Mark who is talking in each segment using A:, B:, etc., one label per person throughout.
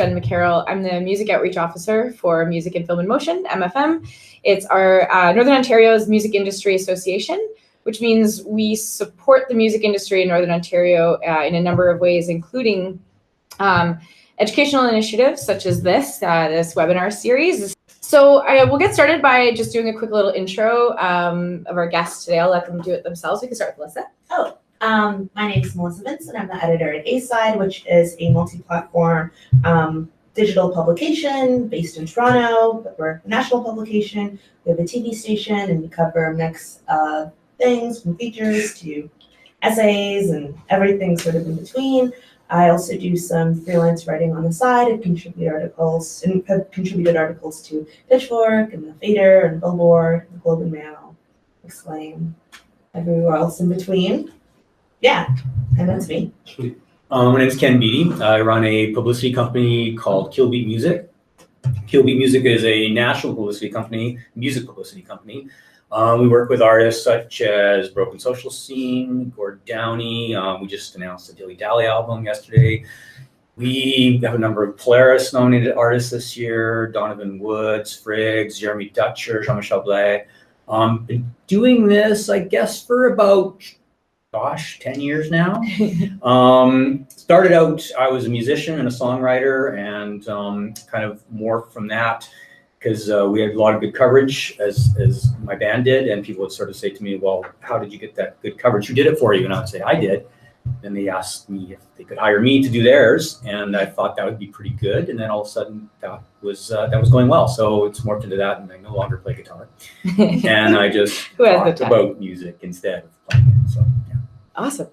A: Jen McCarroll. I'm the Music Outreach Officer for Music and Film in Motion, MFM. It's our Northern Ontario's Music Industry Association, which means we support the music industry in Northern Ontario in a number of ways, including educational initiatives such as this webinar series. So we'll get started by just doing a quick little intro of our guests today. I'll let them do it themselves. We can start with Melissa.
B: My name is Melissa Vincent. I'm the editor at A-Side, which is a multi-platform digital publication based in Toronto, but we're a national publication. We have a TV station, and we cover a mix of things from features to essays and everything sort of in between. I also do some freelance writing on the side and contribute articles and have contributed articles to Pitchfork and the Fader and Billboard, the Globe and Mail, Exclaim, everywhere else in between. Yeah, and that's me.
C: My name is Ken Beatty. I run a publicity company called Killbeat Music. Killbeat Music is a national publicity company, music publicity company. We work with artists such as Broken Social Scene, Gord Downey. We just announced the Dilly Dally album yesterday. We have a number of Polaris nominated artists this year: Donovan Woods, Friggs, Jeremy Dutcher, Jean-Michel Blais. Been doing this, I guess, for about 10 years now. Started out, I was a musician and a songwriter, and kind of morphed from that because we had a lot of good coverage as my band did, and people would sort of say to me, well, how did you get that good coverage? Who did it for you? And I would say, I did. Then they asked me if they could hire me to do theirs, and I thought that would be pretty good. And then all of a sudden that was going well. So it's morphed into that, and I no longer play guitar. And I just talked about music instead of playing it. So yeah.
A: Awesome.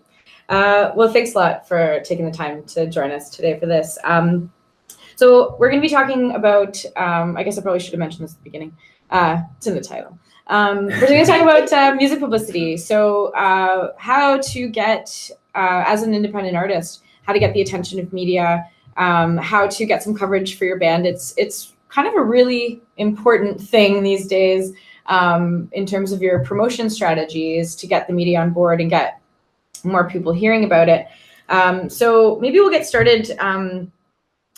A: Well, thanks a lot for taking the time to join us today for this. So we're going to be talking about, I guess I probably should have mentioned this at the beginning. It's in the title. We're going to talk about music publicity. So how to get, as an independent artist, how to get the attention of media, how to get some coverage for your band. It's kind of a really important thing these days in terms of your promotion strategies to get the media on board and get more people hearing about it. So maybe we'll get started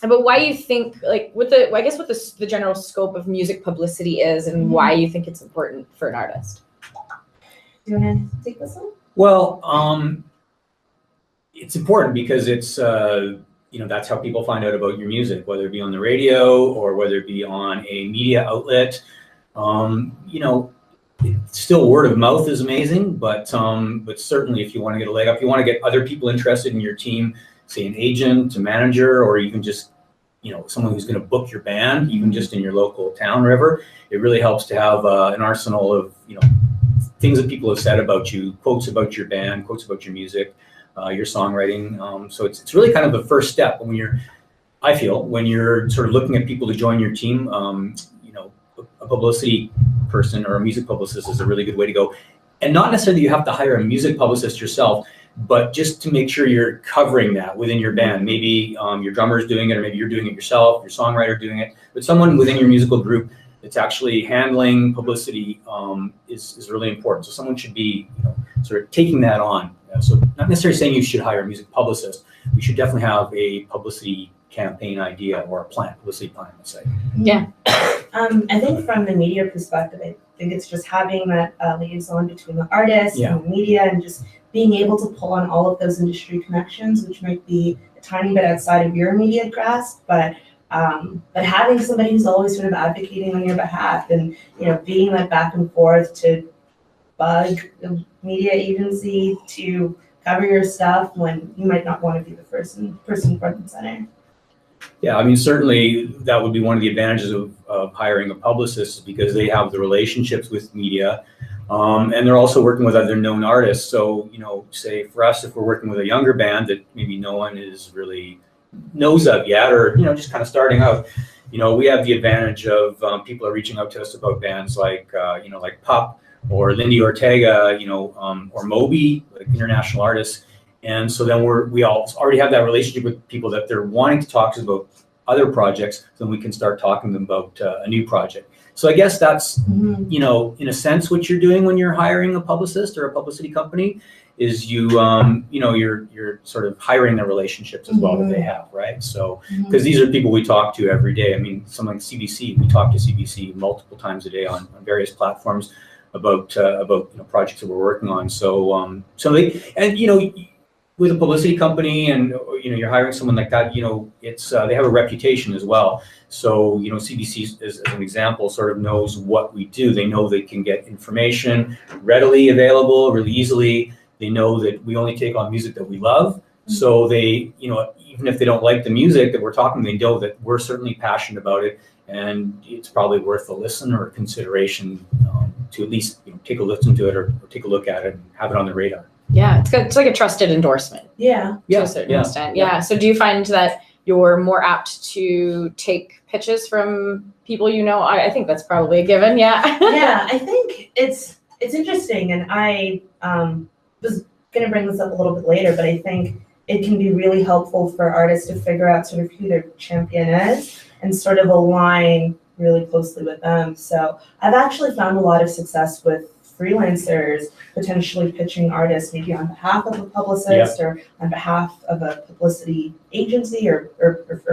A: about why you think, like, what the general scope of music publicity is and why you think it's important for an artist.
B: Do you want to take this one?
C: Well, it's important because it's, that's how people find out about your music, whether it be on the radio or whether it be on a media outlet. Still word of mouth is amazing, but certainly if you want to get a leg up, you want to get other people interested in your team, say an agent, a manager, or even just, someone who's going to book your band, even just in your local town or whatever. It really helps to have an arsenal of, things that people have said about you, quotes about your band, quotes about your music, your songwriting. So it's really kind of the first step when you're sort of looking at people to join your team. A publicity person or a music publicist is a really good way to go. And not necessarily you have to hire a music publicist yourself, but just to make sure you're covering that within your band. Maybe your drummer's doing it, or maybe you're doing it yourself, your songwriter doing it, but someone within your musical group that's actually handling publicity is really important. So someone should be sort of taking that on. So not necessarily saying you should hire a music publicist. We should definitely have a publicity campaign idea or a publicity plan, let's say.
A: Yeah.
B: I think from the media perspective, I think it's just having that liaison between the artist and the media, and just being able to pull on all of those industry connections, which might be a tiny bit outside of your immediate grasp, but having somebody who's always sort of advocating on your behalf, and being that back and forth to bug the media agency to cover your stuff when you might not want to be the person front and center.
C: Yeah, I mean, certainly that would be one of the advantages of hiring a publicist, because they have the relationships with media, and they're also working with other known artists. So, say for us, if we're working with a younger band that maybe no one is really knows of yet, or, just kind of starting out, we have the advantage of people are reaching out to us about bands like, like Pup or Lindy Ortega, or Moby, like international artists. And so then we all already have that relationship with people that they're wanting to talk to us about other projects, so then we can start talking to them about a new project. So I guess that's, in a sense, what you're doing when you're hiring a publicist or a publicity company, is you know, you're sort of hiring the relationships as well that they have, right? So because these are people we talk to every day. I mean, something like CBC, we talk to CBC multiple times a day on various platforms about you know, projects that we're working on. So so they, and you know, with a publicity company, and you know, you're hiring someone like that, you know, it's they have a reputation as well. So you know, CBC as an example sort of knows what we do. They know they can get information readily available, really easily. They know that we only take on music that we love. So they, you know, even if they don't like the music that we're talking, they know that we're certainly passionate about it, and it's probably worth a listen or a consideration to at least, you know, take a listen to it or take a look at it and have it on the radar.
A: Yeah, it's good. It's like a trusted endorsement.
B: Yeah.
A: To a certain extent. Yeah. So do you find that you're more apt to take pitches from people you know? I think that's probably a given. Yeah.
B: Yeah, I think it's interesting, and I was going to bring this up a little bit later, but I think it can be really helpful for artists to figure out sort of who their champion is and sort of align really closely with them. So I've actually found a lot of success with freelancers potentially pitching artists maybe on behalf of a publicist or on behalf of a publicity agency or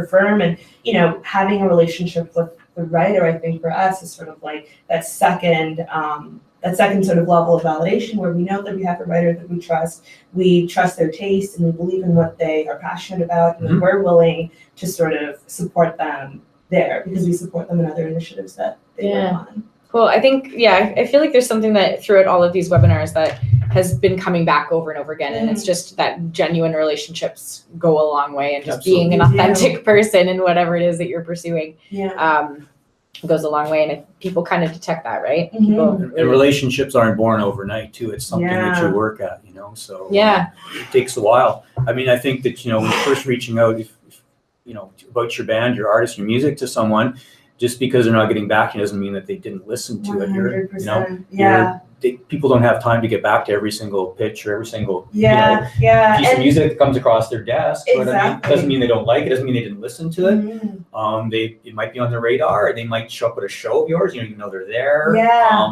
B: firm, and you know, having a relationship with the writer, I think for us is sort of like that second sort of level of validation, where we know that we have a writer that we trust their taste, and we believe in what they are passionate about, and we're willing to sort of support them there because we support them in other initiatives that they work on.
A: Cool. I think, I feel like there's something that throughout all of these webinars that has been coming back over and over again. And it's just that genuine relationships go a long way, and just being an authentic person in whatever it is that you're pursuing goes a long way. And people kind of detect that, right?
C: And relationships aren't born overnight too. It's something that you work at, you know, so it takes a while. I mean, I think that, you know, when you're first reaching out, if you know, about your band, your artist, your music to someone, just because they're not getting back doesn't mean that they didn't listen to it. People don't have time to get back to every single pitch or every single piece of music that comes across their desk. But I mean, doesn't mean they don't like it. Doesn't mean they didn't listen to it. It might be on their radar. Or they might show up at a show of yours. You know they're there.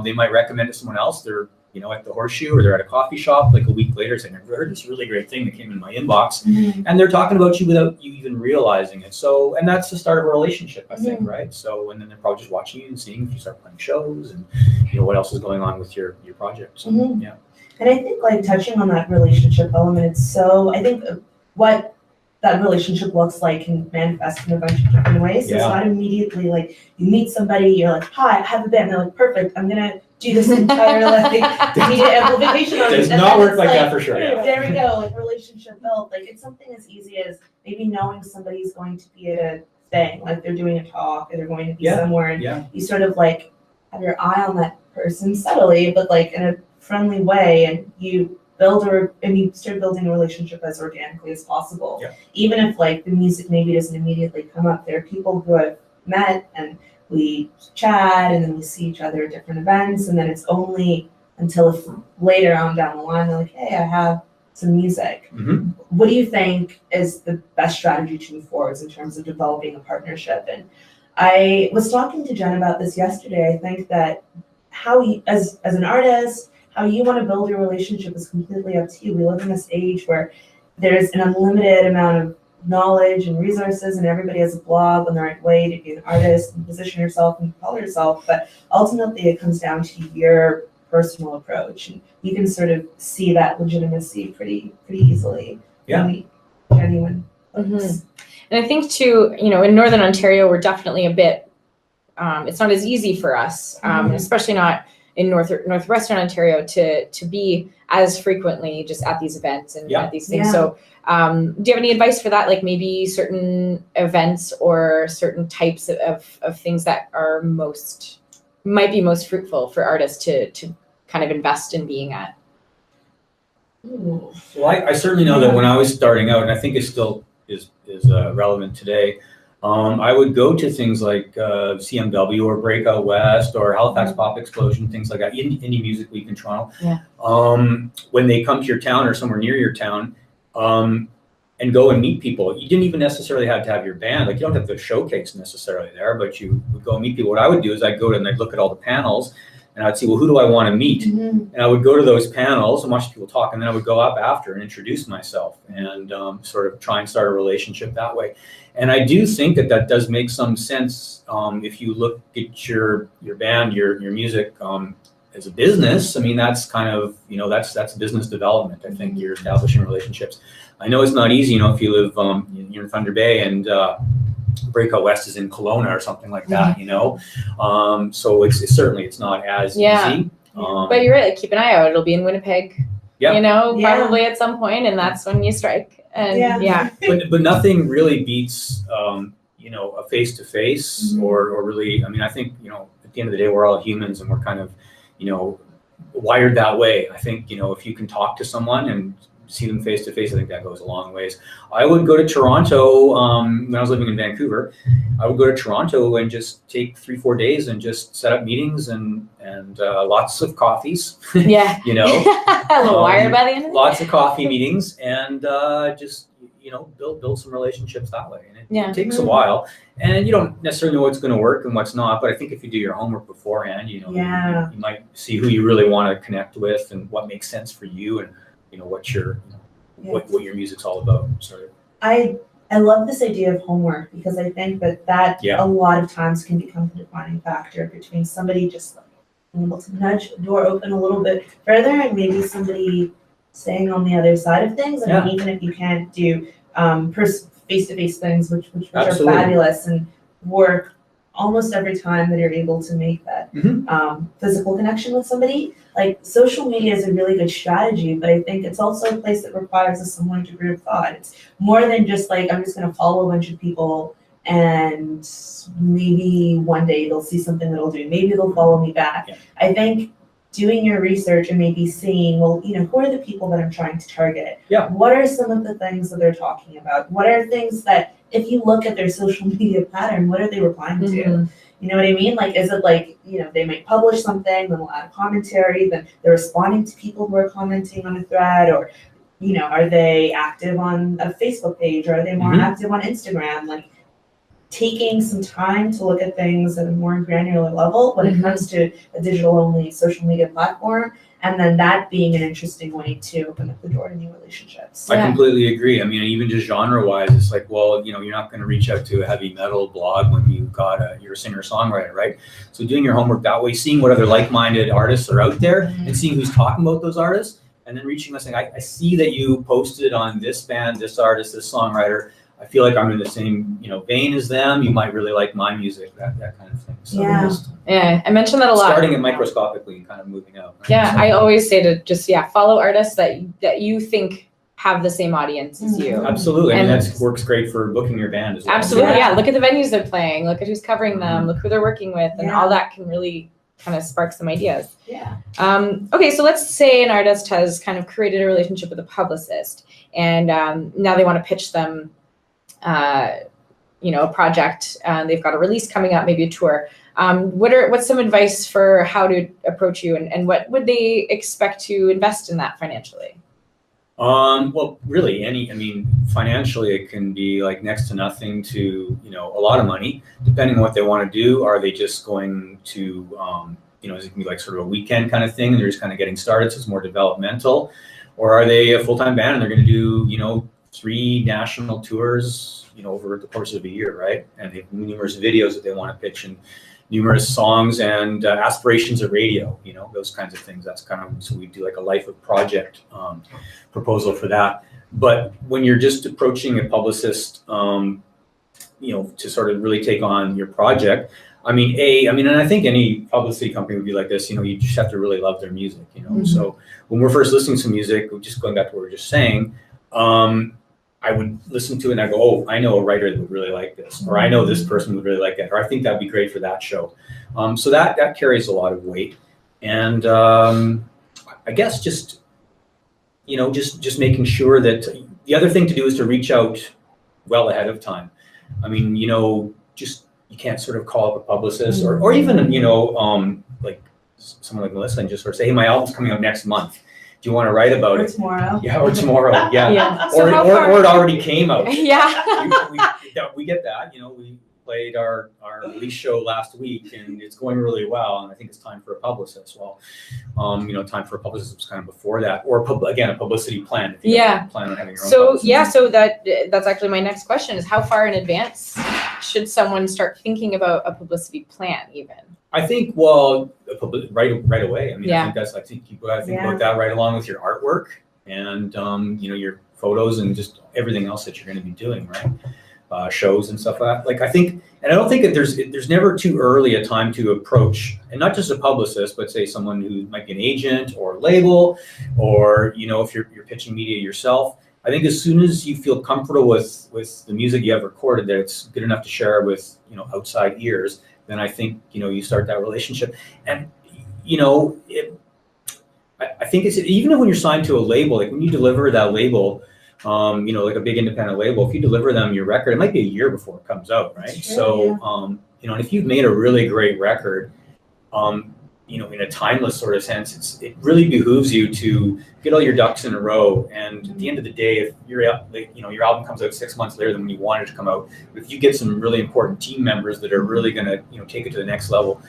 C: They might recommend it to someone else. They're, you know, at the Horseshoe, or they're at a coffee shop like a week later saying, "I've heard this really great thing that came in my inbox," and they're talking about you without you even realizing it. So, and that's the start of a relationship, I think, right? So, and then they're probably just watching you and seeing if you start playing shows and, you know, what else is going on with your project. So, And
B: I think, like, touching on that relationship element, it's so, I think what that relationship looks like can manifest in a bunch of different ways. So it's not immediately like you meet somebody, you're like, "Hi, I have a band." They're like, "Perfect, I'm gonna do this entire media amplification on it."
C: Does not work like that for sure.
B: There we go, like relationship built. Like it's something as easy as maybe knowing somebody's going to be at a thing, like they're doing a talk or they're going to be somewhere, and you sort of like have your eye on that person subtly, but like in a friendly way, and you start building a relationship as organically as possible. Even if like the music maybe doesn't immediately come up, there are people who have met and we chat, and then we see each other at different events, and then it's only until later on down the line they're like, "Hey, I have some music." What do you think is the best strategy to move forwards in terms of developing a partnership? And I was talking to Jen about this yesterday. I think that how you, as an artist, how you want to build your relationship is completely up to you. We live in this age where there's an unlimited amount of knowledge and resources, and everybody has a blog on the right way to be an artist and position yourself and propel yourself. But ultimately, it comes down to your personal approach, and you can sort of see that legitimacy pretty easily. Genuine.
A: And I think too, you know, in Northern Ontario, we're definitely a bit. It's not as easy for us, especially not in Northwestern Ontario, to be as frequently just at these events and at these things. So do you have any advice for that? Like maybe certain events or certain types of things that are might be most fruitful for artists to kind of invest in being at?
C: Well, I certainly know that when I was starting out, and I think it still is relevant today, I would go to things like CMW or Breakout West or Halifax Pop Explosion, things like that, Indie Music Week in Toronto. When they come to your town or somewhere near your town, and go and meet people. You didn't even necessarily have to have your band. Like you don't have to showcase necessarily there, but you would go and meet people. What I would do is I'd go and I'd look at all the panels and I'd see, well, who do I want to meet?
B: Mhm.
C: And I would go to those panels and watch people talk, and then I would go up after and introduce myself and sort of try and start a relationship that way. And I do think that that does make some sense if you look at your band, your music as a business. I mean, that's kind of, that's business development. I think you're establishing relationships. I know it's not easy, if you live you're in Thunder Bay and Breakout West is in Kelowna or something like that, so it's certainly it's not as easy.
A: But you're right, like, keep an eye out. It'll be in Winnipeg, probably at some point, and that's when you strike. And
C: But nothing really beats a face-to-face or really, I mean, I think, at the end of the day, we're all humans and we're kind of, wired that way. I think, if you can talk to someone and see them face to face, I think that goes a long ways. I would go to Toronto when I was living in Vancouver. I would go to Toronto and just take 3-4 days and just set up meetings and lots of coffees.
A: Yeah. Wired by the end of the day.
C: Lots of coffee meetings and just build some relationships that way. And it takes a while, and you don't necessarily know what's going to work and what's not. But I think if you do your homework beforehand, you might see who you really want to connect with and what makes sense for you and what your what your music's all about. Sorry.
B: I love this idea of homework because I think that a lot of times can become the defining factor between somebody just being able to nudge the door open a little bit further and maybe somebody staying on the other side of things. And even if you can't do face-to-face things, which are fabulous and work almost every time that you're able to make that physical connection with somebody. Like, social media is a really good strategy, but I think it's also a place that requires a similar degree of thought. It's more than just like, I'm just going to follow a bunch of people and maybe one day they'll see something that'll do. Maybe they'll follow me back. Yeah. I think doing your research and maybe seeing, well, who are the people that I'm trying to target? Yeah. What are some of the things that they're talking about? What are things that, if you look at their social media pattern, what are they replying to? You know what I mean? Like, is it like, they might publish something, then they'll add a commentary, then they're responding to people who are commenting on a thread, or, are they active on a Facebook page, or are they more active on Instagram? Like, taking some time to look at things at a more granular level when it comes to a digital-only social media platform, and then that being an interesting way to open up the door to new relationships.
C: I completely agree. I mean, even just genre-wise, it's like, well, you're not going to reach out to a heavy metal blog when you're a singer-songwriter, right? So doing your homework that way, seeing what other like-minded artists are out there, and seeing who's talking about those artists, and then reaching out saying, I see that you posted on this band, this artist, this songwriter. I feel like I'm in the same, vein as them. You might really like my music, that kind of thing. So
A: I mentioned that a lot.
C: Starting it microscopically and kind of moving out. Right?
A: Yeah, so I always say to just follow artists that you think have the same audience as you.
C: Absolutely, and that works great for booking your band as well.
A: Absolutely, Look at the venues they're playing. Look at who's covering them. Look who they're working with, and all that can really kind of spark some ideas.
B: Yeah.
A: Okay, so let's say an artist has kind of created a relationship with a publicist, and now they want to pitch them a project, and they've got a release coming up, maybe a tour. What's some advice for how to approach you, and what would they expect to invest in that financially?
C: Well, really, financially it can be like next to nothing to, a lot of money, depending on what they want to do. Are they just going to, is it going to be like sort of a weekend kind of thing, and they're just kind of getting started, so it's more developmental? Or are they a full-time band and they're going to do, 3 national tours, over the course of a year, right? And they have numerous videos that they want to pitch and numerous songs and aspirations of radio, those kinds of things. That's kind of, so we do like a life of project proposal for that. But when you're just approaching a publicist, to sort of really take on your project, and I think any publicity company would be like this, you just have to really love their music, So when we're first listening to music, just going back to what we were just saying, I would listen to it and I go, oh, I know a writer that would really like this, or I know this person would really like that, or I think that'd be great for that show. So that carries a lot of weight. And I guess just making sure that the other thing to do is to reach out well ahead of time. You can't sort of call up a publicist or even, like someone like Melissa and just sort of say, hey, my album's coming out next month. Do you want to write about it?
B: Tomorrow.
C: Yeah, or tomorrow. Yeah.
A: So
C: or it already came out.
A: Yeah.
C: We get that. played our release show last week, and it's going really well. And I think it's time for a publicist. Well, time for a publicist was kind of before that, or again a publicity plan. If you don't plan on having your own.
A: So that's actually my next question: is how far in advance should someone start thinking about a publicity plan? Even
C: I think right away. I mean, I think you got to think about that right along with your artwork and your photos and just everything else that you're going to be doing, right? Shows and stuff like that. Like I think, and I don't think that there's never too early a time to approach, and not just a publicist, but say someone who might be an agent or label, or if you're pitching media yourself. I think as soon as you feel comfortable with the music you have recorded, that it's good enough to share with outside ears, then I think you start that relationship. And I think it's even when you're signed to a label, like when you deliver that label. Like a big independent label, if you deliver them your record, it might be a year before it comes out, right?
B: Sure,
C: and if you've made a really great record, in a timeless sort of sense, it really behooves you to get all your ducks in a row. And at the end of the day, if your album comes out 6 months later than when you wanted it to come out, if you get some really important team members that are really going to, take it to the next level,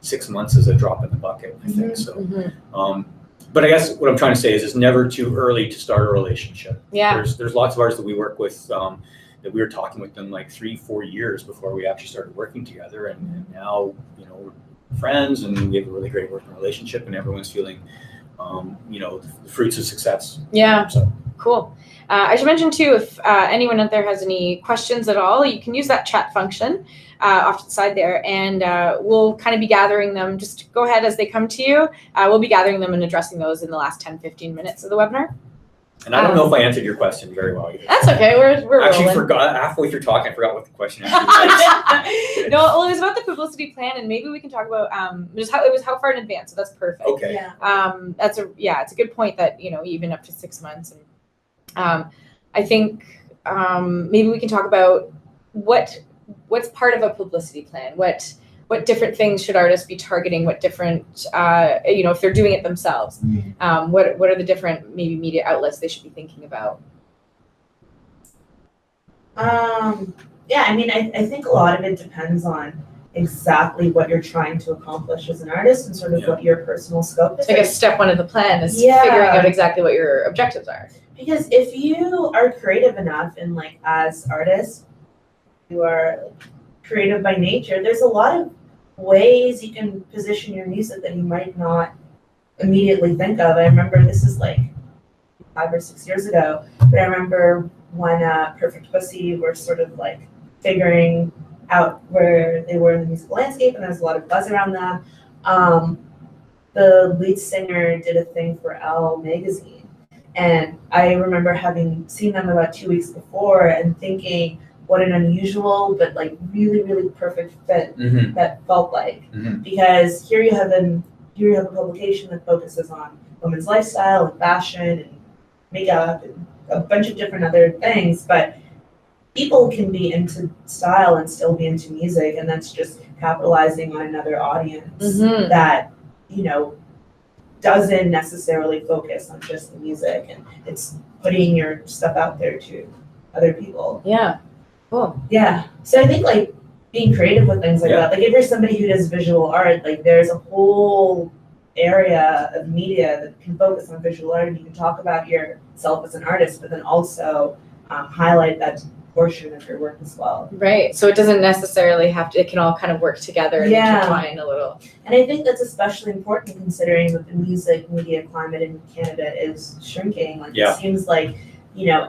C: 6 months is a drop in the bucket, I think. So, but I guess what I'm trying to say is it's never too early to start a relationship.
A: Yeah.
C: There's lots of artists that we work with that we were talking with them like 3-4 years before we actually started working together, and now we're friends and we have a really great working relationship, and everyone's feeling the fruits of success.
A: Yeah.
C: So
A: cool. I should mention too, if anyone out there has any questions at all, you can use that chat function off to the side there, and we'll kind of be gathering them. Just go ahead as they come to you. We'll be gathering them and addressing those in the last 10-15 minutes of the webinar.
C: And I don't know if I answered your question very well either.
A: That's okay. We're
C: actually
A: rolling.
C: Forgot halfway through talking. I forgot what the question actually was.
A: No, well, it was about the publicity plan, and maybe we can talk about how far in advance. So that's perfect.
C: Okay.
A: Yeah. It's a good point that even up to 6 months, and I think maybe we can talk about what's part of a publicity plan. What different things should artists be targeting? What different, if they're doing it themselves, what are the different maybe media outlets they should be thinking about?
B: I mean, I think a lot of it depends on exactly what you're trying to accomplish as an artist and sort of what your personal scope is.
A: I guess step one of the plan is figuring out exactly what your objectives are.
B: Because if you are creative enough and as artists, you are creative by nature, there's a lot of ways you can position your music that you might not immediately think of. I remember this is 5 or 6 years ago, but I remember when Perfect Pussy were sort of figuring out where they were in the musical landscape, and there was a lot of buzz around them. The lead singer did a thing for Elle magazine, and I remember having seen them about 2 weeks before and thinking, what an unusual but really, really perfect fit that felt like. Because here you have a publication that focuses on women's lifestyle and fashion and makeup and a bunch of different other things, but people can be into style and still be into music, and that's just capitalizing on another audience that doesn't necessarily focus on just the music, and it's putting your stuff out there to other people.
A: Yeah. Cool.
B: Yeah. So I think being creative with things like that, if you're somebody who does visual art, there's a whole area of media that can focus on visual art, and you can talk about yourself as an artist, but then also highlight that portion of your work as well.
A: Right. So it doesn't necessarily have to, it can all kind of work together and intertwine a little.
B: And I think that's especially important considering that the music media climate in Canada is shrinking. It seems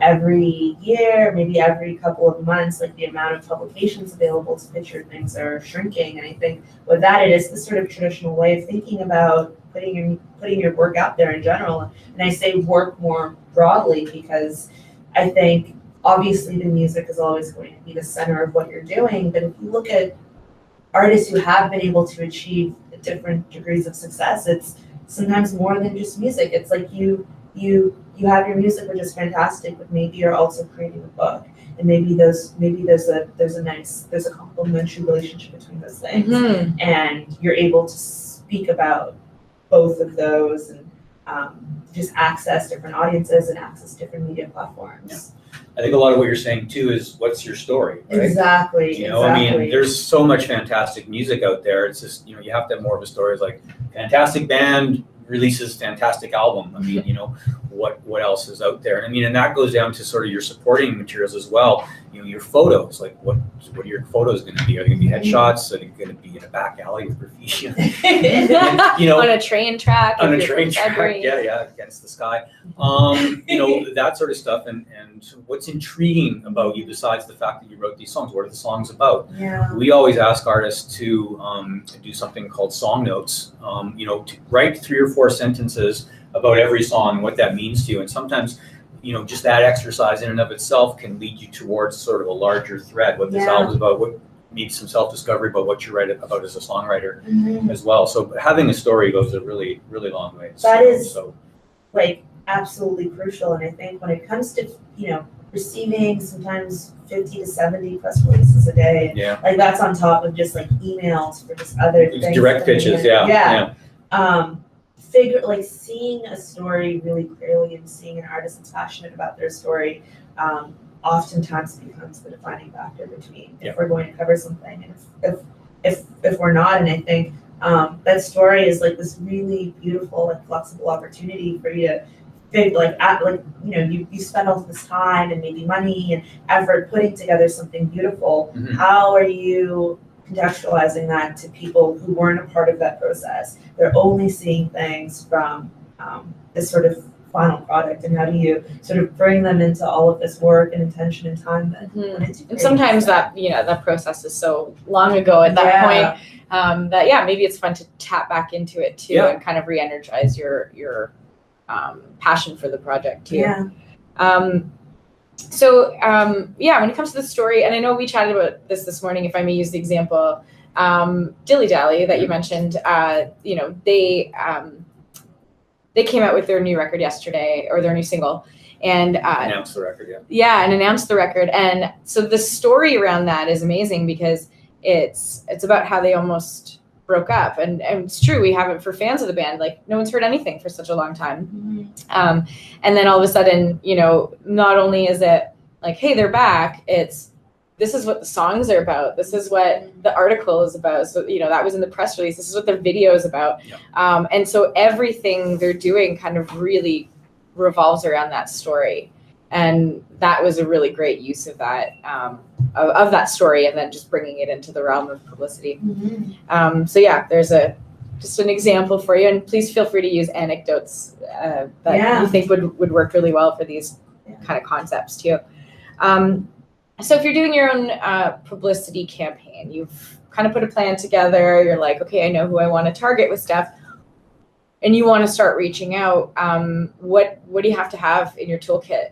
B: every year, maybe every couple of months, the amount of publications available to picture things are shrinking. And I think with that, it is the sort of traditional way of thinking about putting your work out there in general. And I say work more broadly because I think obviously the music is always going to be the center of what you're doing. But if you look at artists who have been able to achieve different degrees of success, it's sometimes more than just music. It's you have your music, which is fantastic, but maybe you're also creating a book, and maybe there's a complementary relationship between those things, and you're able to speak about both of those and just access different audiences and access different media platforms.
C: I think a lot of what you're saying too is what's your story, right?
B: Exactly.
C: You know, I mean, there's so much fantastic music out there. It's just, you know, you have to have more of a story. It's like fantastic band releases fantastic album. I mean, you know, what else is out there? And I mean, and that goes down to sort of your supporting materials as well. You know, your photos, like what are your photos going to be? Are they going to be headshots? Are they going to be in a back alley with graffiti? You know,
A: on a train track.
C: On a train track, yeah, against the sky. You know, that sort of stuff. And what's intriguing about you besides the fact that you wrote these songs? What are the songs about?
B: Yeah.
C: We always ask artists to do something called song notes. You know, to write 3 or 4 sentences about every song, what that means to you. And sometimes, you know, just that exercise in and of itself can lead you towards sort of a larger thread, what this album is about, what needs some self-discovery about what you write about as a songwriter as well. So having a story goes a really, really long way.
B: That is like absolutely crucial. And I think when it comes to, you know, receiving sometimes 50 to 70 press releases a day, like that's on top of just like emails for just other things.
C: Direct pitches,
B: Like seeing a story really clearly and seeing an artist that's passionate about their story oftentimes becomes the defining factor between if we're going to cover something and if we're not. And I think that story is like this really beautiful and flexible opportunity for you to think like you know, you spend all this time and maybe money and effort putting together something beautiful. How are you contextualizing that to people who weren't a part of that process? They're only seeing things from this sort of final product, and how do you sort of bring them into all of this work and intention and time that went into
A: and sometimes that, you know, that process is so long ago at that point that maybe it's fun to tap back into it too and kind of re-energize your passion for the project too. So when it comes to the story, and I know we chatted about this morning, if I may use the example, Dilly Dally that you mentioned, you know, they came out with their new record yesterday, or their new single, and
C: announced the record,
A: and announced the record. And so the story around that is amazing because it's about how they almost broke up, and it's true, we haven't, for fans of the band, like no one's heard anything for such a long time. And then all of a sudden, you know, not only is it like, hey, they're back, this is what the songs are about, this is what the article is about, so, you know, that was in the press release, this is what their video is about. And so everything they're doing kind of really revolves around that story, and that was a really great use of that of that story, and then just bringing it into the realm of publicity. So there's just an example for you, and please feel free to use anecdotes that you think would work really well for these kind of concepts too. So if you're doing your own publicity campaign, you've kind of put a plan together, you're like, okay, I know who I want to target with stuff, and you want to start reaching out, what do you have to have in your toolkit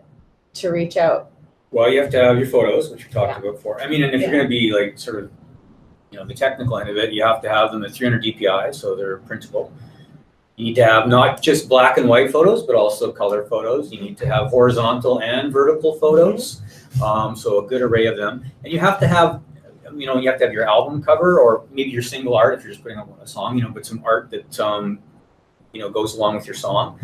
A: to reach out?
C: Well, you have to have your photos, which we talked about before. I mean, and if you're going to be like sort of, you know, the technical end of it, you have to have them at 300 DPI, so they're printable. You need to have not just black and white photos, but also color photos. You need to have horizontal and vertical photos, so a good array of them. And you have to have, you know, you have to have your album cover, or maybe your single art if you're just putting up a song, you know, but some art that, you know, goes along with your song.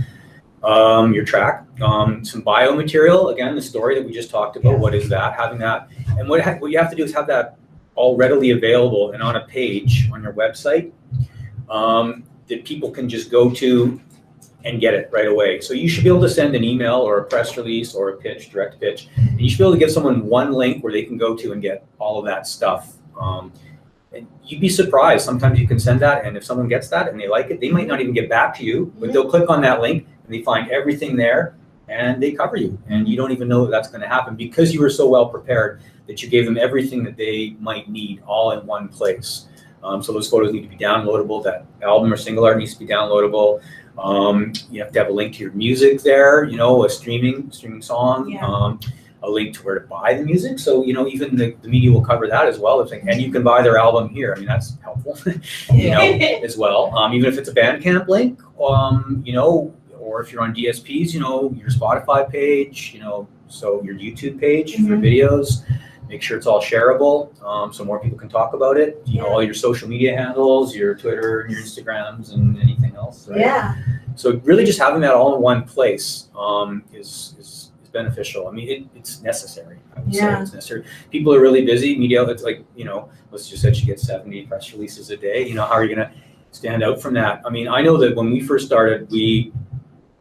C: Your track, some bio material, again, the story that we just talked about, what is that, having that, and what you have to do is have that all readily available and on a page on your website that people can just go to and get it right away. So you should be able to send an email or a press release or a pitch, direct pitch, and you should be able to give someone one link where they can go to and get all of that stuff. And you'd be surprised, sometimes you can send that, and if someone gets that and they like it, they might not even get back to you, but they'll click on that link and they find everything there and they cover you, and you don't even know that that's going to happen because you were so well prepared that you gave them everything that they might need all in one place. So those photos need to be downloadable, that album or single art needs to be downloadable. You have to have a link to your music there, you know, a streaming song, a link to where to buy the music. So, you know, even the media will cover that as well. It's like, and you can buy their album here. I mean, that's helpful, you know, as well. Even if it's a Bandcamp link, you know, or if you're on DSPs, you know, your Spotify page, you know, so your YouTube page for videos, make sure it's all shareable, so more people can talk about it. You know, all your social media handles, your Twitter, and your Instagrams, and anything else. Right? So really, just having that all in one place is beneficial. I mean, it's necessary. I would say
B: Yeah.
C: it's necessary. People are really busy. Media outlets, like, let's just say you get 70 press releases a day. How are you going to stand out from that? I mean, I know that when we first started, we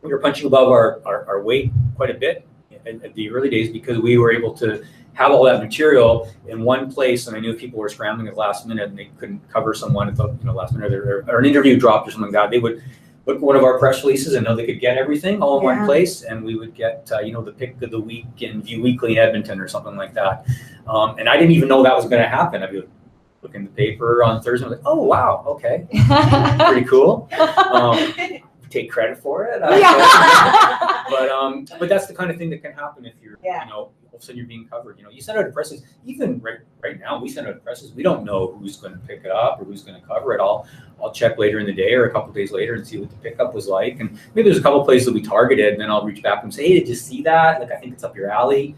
C: were punching above our weight quite a bit at the early days because we were able to have all that material in one place. And I knew if people were scrambling at the last minute and they couldn't cover someone at the last minute, or an interview dropped or something like that, they would look at one of our press releases and know they could get everything all in one place, and we would get the pick of the week in View Weekly in Edmonton or something like that. And I didn't even know that was going to happen. I'd be looking at the paper on Thursday, I was like, oh wow, okay, pretty cool. Take credit for it. But that's the kind of thing that can happen if you're all of a sudden you're being covered. You send out a press release. Even right now, we send out a press release. We don't know who's going to pick it up or who's going to cover it. I'll check later in the day or a couple of days later and see what the pickup was like. And maybe there's a couple of places that we targeted, and then I'll reach back and say, hey, did you see that? Like, I think it's up your alley.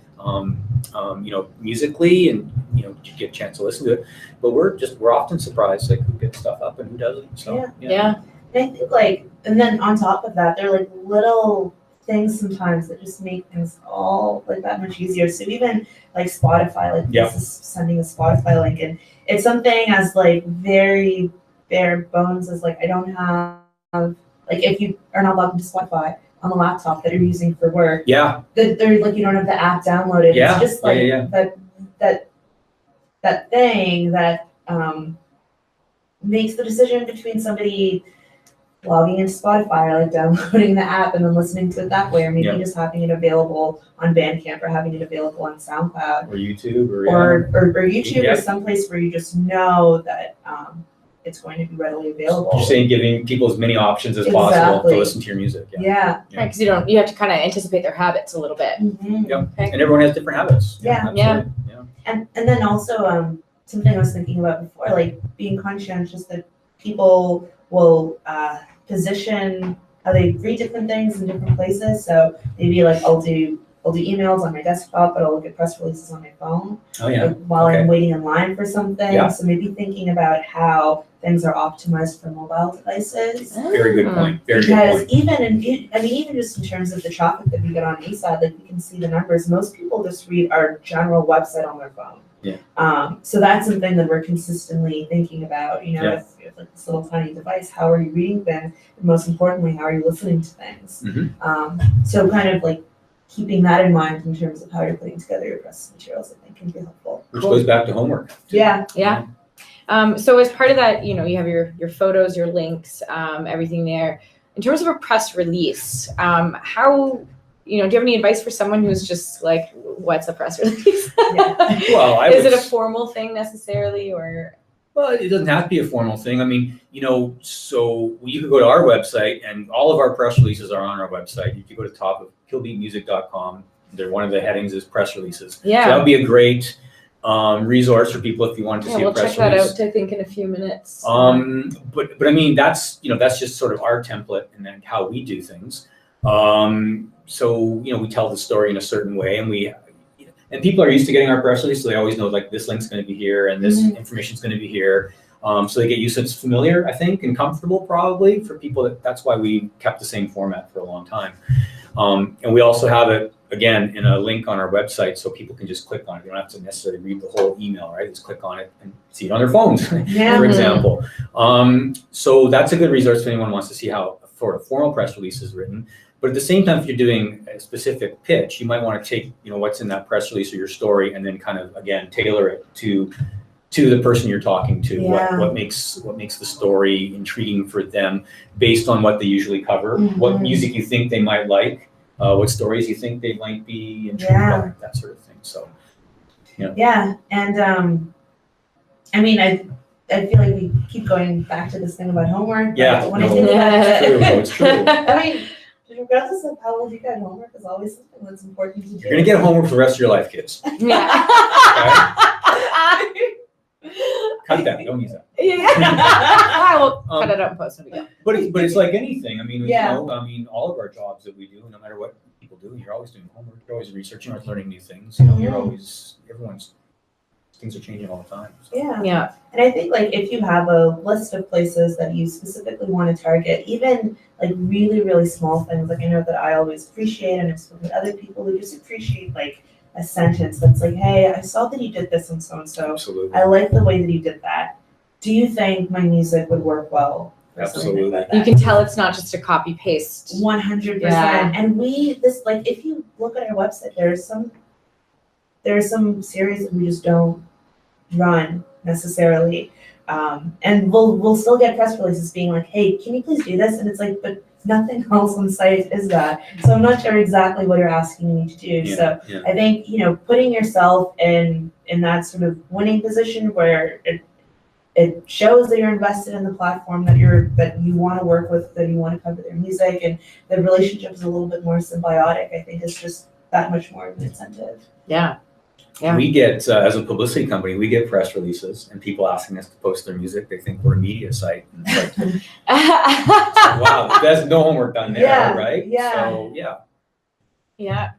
C: Musically, and you get a chance to listen to it. But we're often surprised, like, who gets stuff up and who doesn't. So
A: yeah.
B: And I think and then on top of that, there are little things sometimes that just make things all that much easier. So even Spotify, this is sending a Spotify link, and it's something as very bare bones as I don't have if you are not logged into Spotify on the laptop that you're using for work.
C: Yeah.
B: There you don't have the app downloaded.
C: Yeah.
B: It's just that thing that makes the decision between somebody logging into Spotify or downloading the app and then listening to it that way, or maybe just having it available on Bandcamp or having it available on SoundCloud
C: or YouTube
B: or YouTube or someplace where you just know that it's going to be readily available.
C: You're saying giving people as many options as possible to listen to your music.
A: Yeah, because you have to kind of anticipate their habits a little bit.
B: Mm-hmm.
C: Yep. Okay. And everyone has different habits.
B: Yeah. And then also something I was thinking about before, being conscientious that people will position how they read different things in different places. So maybe I'll do emails on my desktop, but I'll look at press releases on my phone while I'm waiting in line for something. Yeah. So maybe thinking about how things are optimized for mobile devices.
C: Very good point.
B: Because even just in terms of the traffic that we get on A-side, we can see the numbers. Most people just read our general website on their phone.
C: Yeah.
B: So that's something that we're consistently thinking about. If you have this little tiny device, how are you reading things? And most importantly, how are you listening to things?
C: Mm-hmm.
B: So kind of keeping that in mind in terms of how you're putting together your press materials, I think can be helpful.
C: Which goes back to homework.
B: Yeah.
A: So as part of that, you have your photos, your links, everything there. In terms of a press release, how do you have any advice for someone who's just what's a press release?
C: Well,
A: is it a formal thing necessarily, or?
C: Well, it doesn't have to be a formal thing. I mean, so you could go to our website, and all of our press releases are on our website. You could go to the top of killbeatmusic.com. One of the headings is press releases. Yeah. So that would be a great resource for people if you want to see a press release.
A: We'll check that out, I think, in a few minutes.
C: But I mean, that's just sort of our template and then how we do things. So we tell the story in a certain way, and people are used to getting our press release, so they always know this link's going to be here and this information's going to be here. So they get used to it. It's familiar, I think, and comfortable probably for people. That's why we kept the same format for a long time. And we also have it again in a link on our website, so people can just click on it. They don't have to necessarily read the whole email, right? Just click on it and see it on their phones, for example. So that's a good resource if anyone wants to see how a formal press release is written. But at the same time, if you're doing a specific pitch, you might want to take, what's in that press release or your story, and then kind of again tailor it to the person you're talking to.
B: Yeah.
C: What makes the story intriguing for them, based on what they usually cover, what music you think they might like, what stories you think they might be intrigued by, that sort of thing. So,
B: Yeah, and I mean, I feel like we keep going back to this thing about homework.
C: Yeah,
B: when I think about it,
C: it's true.
B: I mean, regardless of how well you get homework, is always something that's important to do.
C: You're gonna get homework for the rest of your life, kids.
A: Yeah.
C: Cut that. Don't use that.
A: I will cut it out and post it.
C: But it's like anything. I mean, all of our jobs that we do, no matter what people do, you're always doing homework. You're always researching, or learning new things. You're always, everyone's things are changing all the time. So.
A: Yeah.
B: And I think like if you have a list of places that you specifically want to target, even like really, really small things, like I know that I always appreciate, and I've spoken to other people who just appreciate like a sentence that's like, hey, I saw that you did this and so and so.
C: Absolutely.
B: I like the way that you did that. Do you think my music would work well?
C: Absolutely.
B: Like
A: You can tell it's not just a copy paste.
B: 100%.
A: Yeah.
B: And like if you look at our website, there's some series that we just don't run necessarily. And we'll still get press releases being like, hey, can you please do this? And it's like, but nothing else on site is that. So I'm not sure exactly what you're asking me to do. So I think, putting yourself in that sort of winning position where it shows that you're invested in the platform, that you want to work with, that you want to cover their music, and the relationship is a little bit more symbiotic, I think is just that much more of an incentive.
A: Yeah. Yeah.
C: We get, as a publicity company, we get press releases and people asking us to post their music. They think we're a media site. And it's like, wow, there's no homework done there, right?
B: Yeah.
C: So, yeah.
A: Yeah.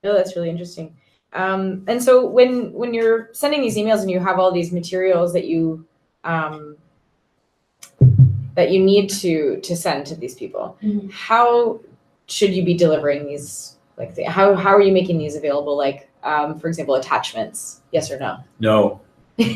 A: No, that's really interesting. And so when you're sending these emails and you have all these materials that you need to send to these people,
B: Mhm.
A: how should you be delivering these? Like, how are you making these available? Like, for example, attachments, yes or no?
C: No.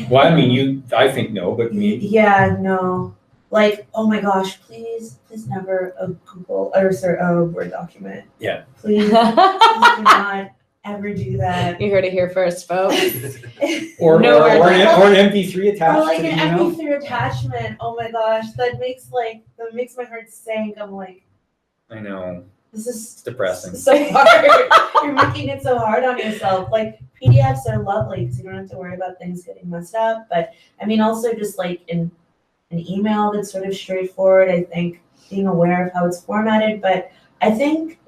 C: Well, I mean, I think no, but me.
B: Yeah, no. Like, oh my gosh, please never a Google a Word document.
C: Yeah.
B: Please do not ever do that.
A: You heard it here first, folks.
C: or
A: No,
C: an MP3 attached
B: Or like
C: to the
B: an
C: email.
B: MP3 attachment. Oh my gosh, that makes my heart sink. I'm like,
C: I know.
B: this is
C: It's depressing.
B: so hard. You're making it so hard on yourself. Like, PDFs are lovely because you don't have to worry about things getting messed up. But I mean, also just like in an email that's sort of straightforward. I think being aware of how it's formatted. But I think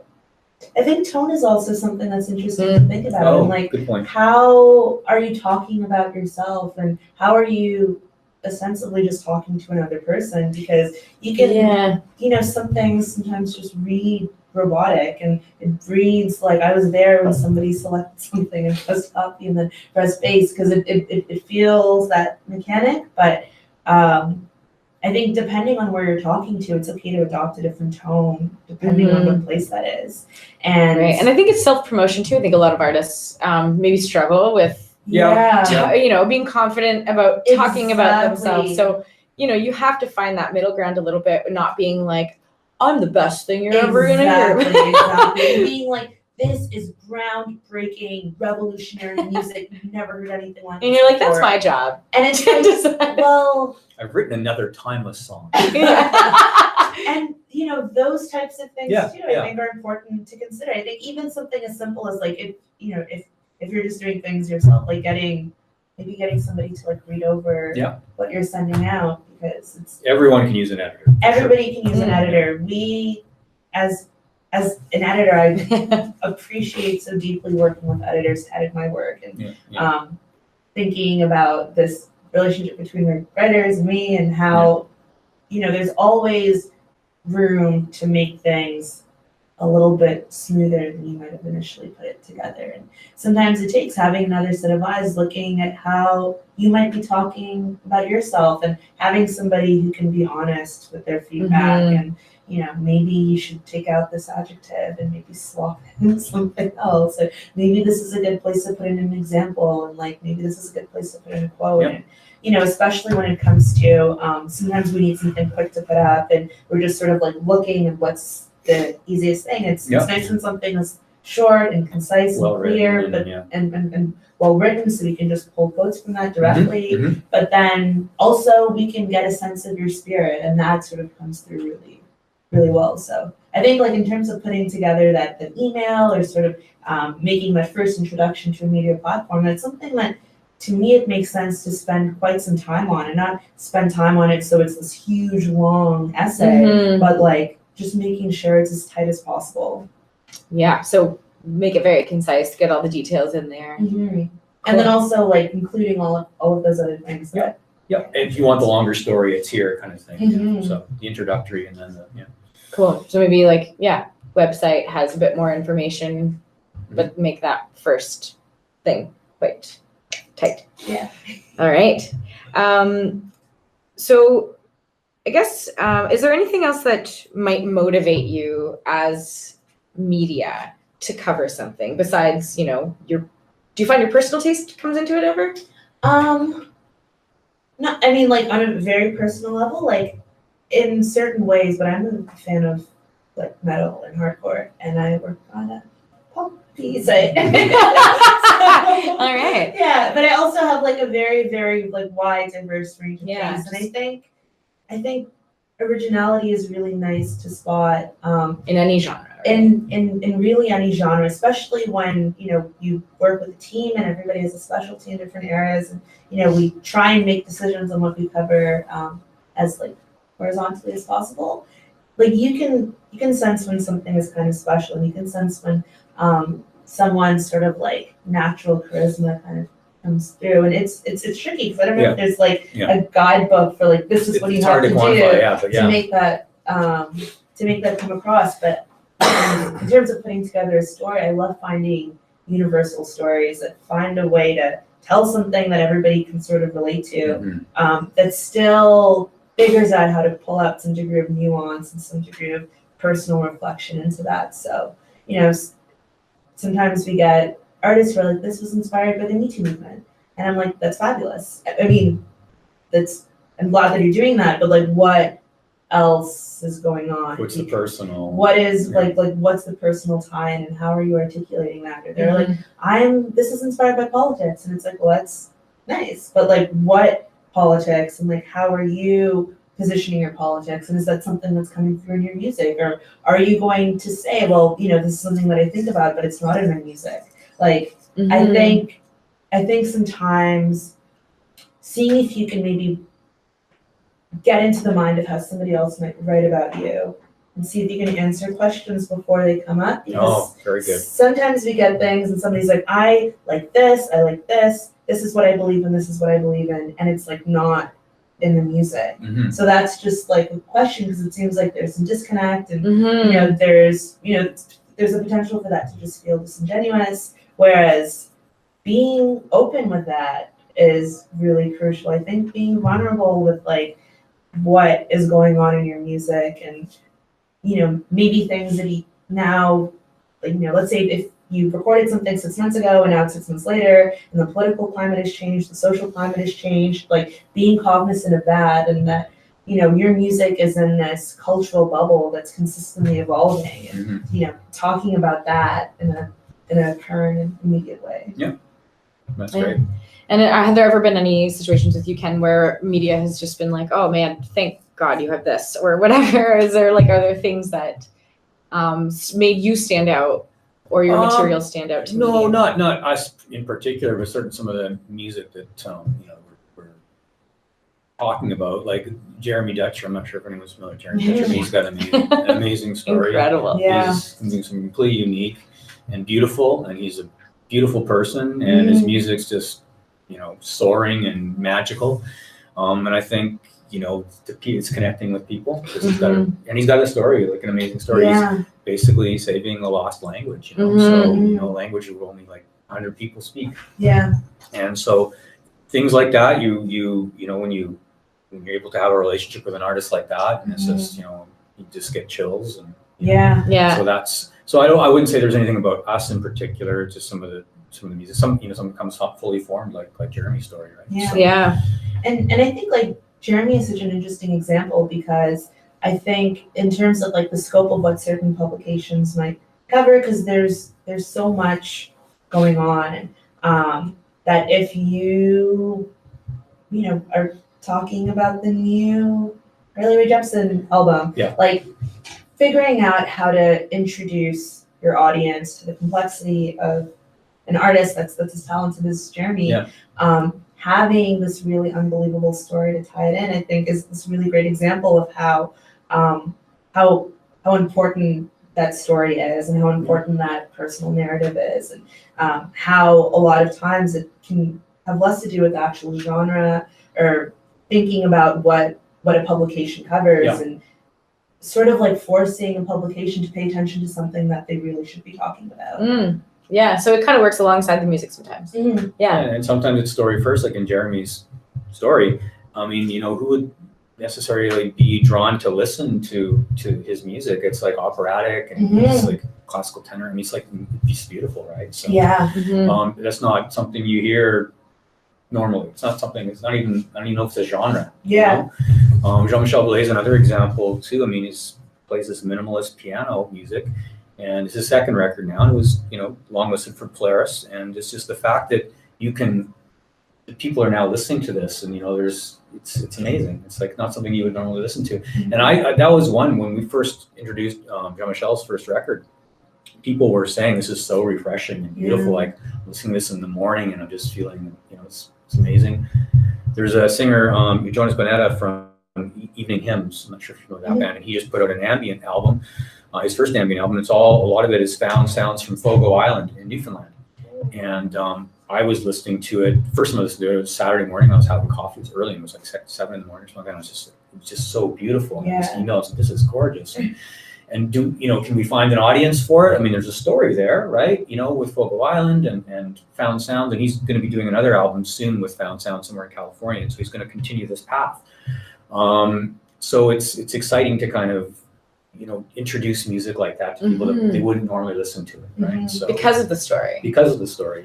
B: tone is also something that's interesting to think about.
C: Oh,
B: And like,
C: good point.
B: how are you talking about yourself, and how are you ostensibly just talking to another person? Because you can, some things sometimes just read robotic, and it reads like I was there when somebody selected something and pressed copy and then pressed paste, because it feels that mechanic. But I think depending on where you're talking to, it's okay to adopt a different tone depending on what place that is. And
A: Right. And I think it's self-promotion too. I think a lot of artists maybe struggle with being confident about talking about themselves. So, you have to find that middle ground a little bit, not being like, I'm the best thing you're ever going to hear.
B: Exactly. Being like, this is groundbreaking, revolutionary music. You've never heard anything like this.
A: And you're like, that's
B: before.
A: my job.
B: And it's like, well,
C: I've written another timeless song.
B: and those types of things too, I think are important to consider. I think even something as simple as like, if you're just doing things yourself, like getting somebody to like read over what you're sending out, because
C: Everyone can use an editor.
B: Everybody can use an editor. We, as an editor, I appreciate so deeply working with editors to edit my work, and thinking about this relationship between the writers and me, and how there's always room to make things a little bit smoother than you might have initially put it together. And sometimes it takes having another set of eyes looking at how you might be talking about yourself, and having somebody who can be honest with their feedback. And maybe you should take out this adjective and maybe swap in something else. Or maybe this is a good place to put in an example, and like maybe this is a good place to put in a quote. And, especially when it comes to sometimes we need something quick to put up, and we're just sort of like looking at what's the easiest thing. It's nice when something is short and concise and clear, but and well written, so we can just pull quotes from that directly. But then also we can get a sense of your spirit, and that sort of comes through really, really well. So I think like in terms of putting together the email, or sort of making that first introduction to a media platform, that's something that to me it makes sense to spend quite some time on, and not spend time on it so it's this huge long essay, but like just making sure it's as tight as possible. Yeah.
A: So make it very concise, get all the details in there.
B: Cool. And then also like including all of those other things.
C: And if you want the longer story, it's here kind of thing. So the introductory, and then
A: Cool. So maybe like, website has a bit more information, but make that first thing quite Tight.
B: Yeah.
A: All right. So I guess, is there anything else that might motivate you as media to cover something besides, do you find your personal taste comes into it ever?
B: No, I mean, like, on a very personal level, like, in certain ways, but I'm a fan of, like, metal and hardcore, and I work on a pop piece.
A: All right.
B: Yeah, but I also have, like, a very, very, like, wide, diverse range of
A: Yeah,
B: things, and I think originality is really nice to spot,
A: In any genre. Right?
B: in really any genre, especially when, you work with a team and everybody has a specialty in different areas, and, we try and make decisions on what we cover, as, like, horizontally as possible. Like, you can sense when something is kind of special, and you can sense when someone's sort of like natural charisma kind of comes through, and it's tricky because I don't know if there's like a guidebook for like this is what you have to do to make that come across. But in terms of putting together a story, I love finding universal stories that find a way to tell something that everybody can sort of relate to, that still figures out how to pull out some degree of nuance and some degree of personal reflection into that. So, sometimes we get artists who are like, this was inspired by the Me Too movement. And I'm like, that's fabulous. I mean, I'm glad that you're doing that, but like, what else is going on?
C: What's the personal?
B: What is like what's the personal tie-in, and how are you articulating that? Or they're like, this is inspired by politics. And it's like, well, that's nice. But like, what politics, and like, how are you positioning your politics, and is that something that's coming through in your music, or are you going to say, well, this is something that I think about, but it's not in my music? Like, I think sometimes seeing if you can maybe get into the mind of how somebody else might write about you, and see if you can answer questions before they come up, because
C: very good.
B: Sometimes we get things and somebody's like, I like this, this is what I believe in, this is what I believe in, and it's like not in the music. So that's just like a question, because it seems like there's some disconnect, and there's a potential for that to just feel disingenuous, whereas being open with that is really crucial. I think being vulnerable with like what is going on in your music, and maybe things that now, like, let's say if you recorded something 6 months ago and now it's 6 months later, and the political climate has changed, the social climate has changed, like being cognizant of that, and that, your music is in this cultural bubble that's consistently evolving, and, talking about that in a current and immediate way.
C: Yeah, that's great.
A: And have there ever been any situations with you, Ken, where media has just been like, oh man, thank God you have this, or whatever? Are there things that made you stand out, or your material stand out to
C: No,
A: media?
C: not us in particular, but some of the music that we're talking about, like Jeremy Dexter. I'm not sure if anyone's familiar with Jeremy Dexter, but he's got an amazing story.
A: Incredible.
B: Yeah.
C: He's doing something completely unique and beautiful, and he's a beautiful person, and his music's just soaring and magical. And I think it's connecting with people, because he's got a story, like an amazing story.
B: Yeah.
C: He's basically saving a lost language, so language that only like 100 people speak.
B: Yeah.
C: And so things like that, when you're able to have a relationship with an artist like that, and it's just you just get chills, and so I wouldn't say there's anything about us in particular, just some of the music. Some comes fully formed, like Jeremy's story, right?
B: Yeah.
C: So,
A: Yeah.
B: And I think like Jeremy is such an interesting example, because I think in terms of like the scope of what certain publications might cover, because there's so much going on, and that if you are talking about the new Riley Ray Jepsen album, like figuring out how to introduce your audience to the complexity of an artist that's as talented as Jeremy, having this really unbelievable story to tie it in, I think is this really great example of how important that story is, and how important that personal narrative is, and how a lot of times it can have less to do with actual genre, or thinking about what a publication covers, and sort of like forcing a publication to pay attention to something that they really should be talking about.
A: Yeah, so it kind of works alongside the music sometimes. Yeah.
C: And sometimes it's story first, like in Jeremy's story. I mean, who would necessarily be drawn to listen to his music? It's like operatic and it's like classical tenor. I mean, it's beautiful, right? So that's not something you hear normally. It's not something. It's not even. I don't even know if it's a genre.
B: Yeah.
C: Jean-Michel Blais is another example too. I mean, he plays this minimalist piano music, and it's his second record now. And it was longlisted for Polaris, and it's just the fact that people are now listening to this, and it's amazing. It's like not something you would normally listen to. And I that was one when we first introduced Jean-Michel's first record. People were saying this is so refreshing and beautiful. Like listening to this in the morning, and I'm just feeling, it's amazing. There's a singer, Jonas Bonetta from Evening Hymns. I'm not sure if you know that band. And he just put out an ambient album, his first ambient album. A lot of it is found sounds from Fogo Island in Newfoundland. And I was listening to it. First time I listened to it was Saturday morning. I was having coffee. It was early. It was like 7 in the morning or something. It was just so beautiful. And this email said, "This is gorgeous." And can we find an audience for it? I mean, there's a story there, right? With Fogo Island and Found Sound, and he's going to be doing another album soon with Found Sound somewhere in California. And so he's going to continue this path. So it's exciting to kind of, introduce music like that to people that they wouldn't normally listen to it, right? So
A: because of the story.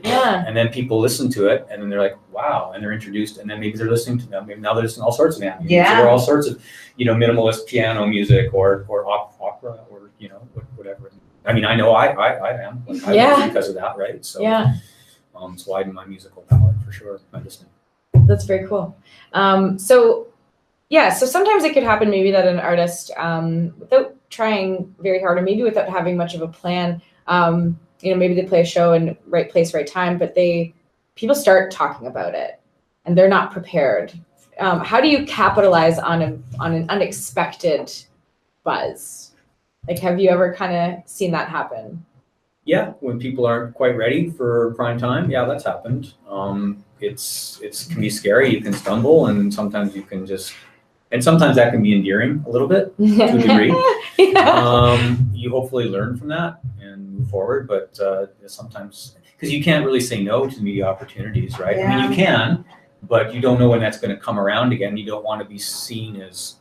C: Yeah. And then people listen to it, and then they're like, wow, and they're introduced, and then maybe they're listening to them. Maybe now they're listening to all sorts of ambient music, or all sorts of, minimalist piano music, or opera, or whatever. I mean, I know I am. Like, I listen because of that, right? So it's widened my musical palette for sure by listening.
A: That's very cool. So sometimes it could happen maybe that an artist, without trying very hard, or maybe without having much of a plan, maybe they play a show in right place, right time, but people start talking about it and they're not prepared. How do you capitalize on an unexpected buzz? Like, have you ever kind of seen that happen?
C: Yeah, when people aren't quite ready for prime time, that's happened. It can be scary. You can stumble, and sometimes you can and sometimes that can be endearing a little bit to a degree. You hopefully learn from that and move forward, but sometimes, because you can't really say no to media opportunities, right? I mean, you can, but you don't know when that's going to come around again. You don't want to be seen as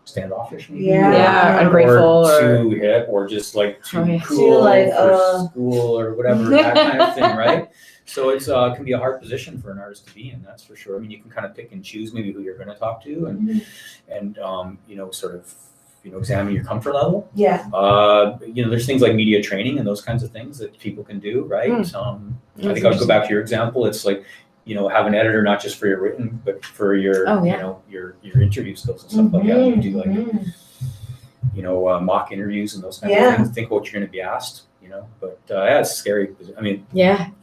C: standoffish, maybe,
A: ungrateful,
C: or too hip, or just like too cool for school or whatever, that kind of thing, right? So it's can be a hard position for an artist to be in, that's for sure. I mean, you can kind of pick and choose maybe who you're going to talk to, and sort of examine your comfort level. There's things like media training and those kinds of things that people can do, right? I think I'll go back to your example. It's like, have an editor not just for your written, but for your your interview skills and stuff like that. You do mock interviews and those kinds of things. Think what you're going to be asked. But it's scary. I mean,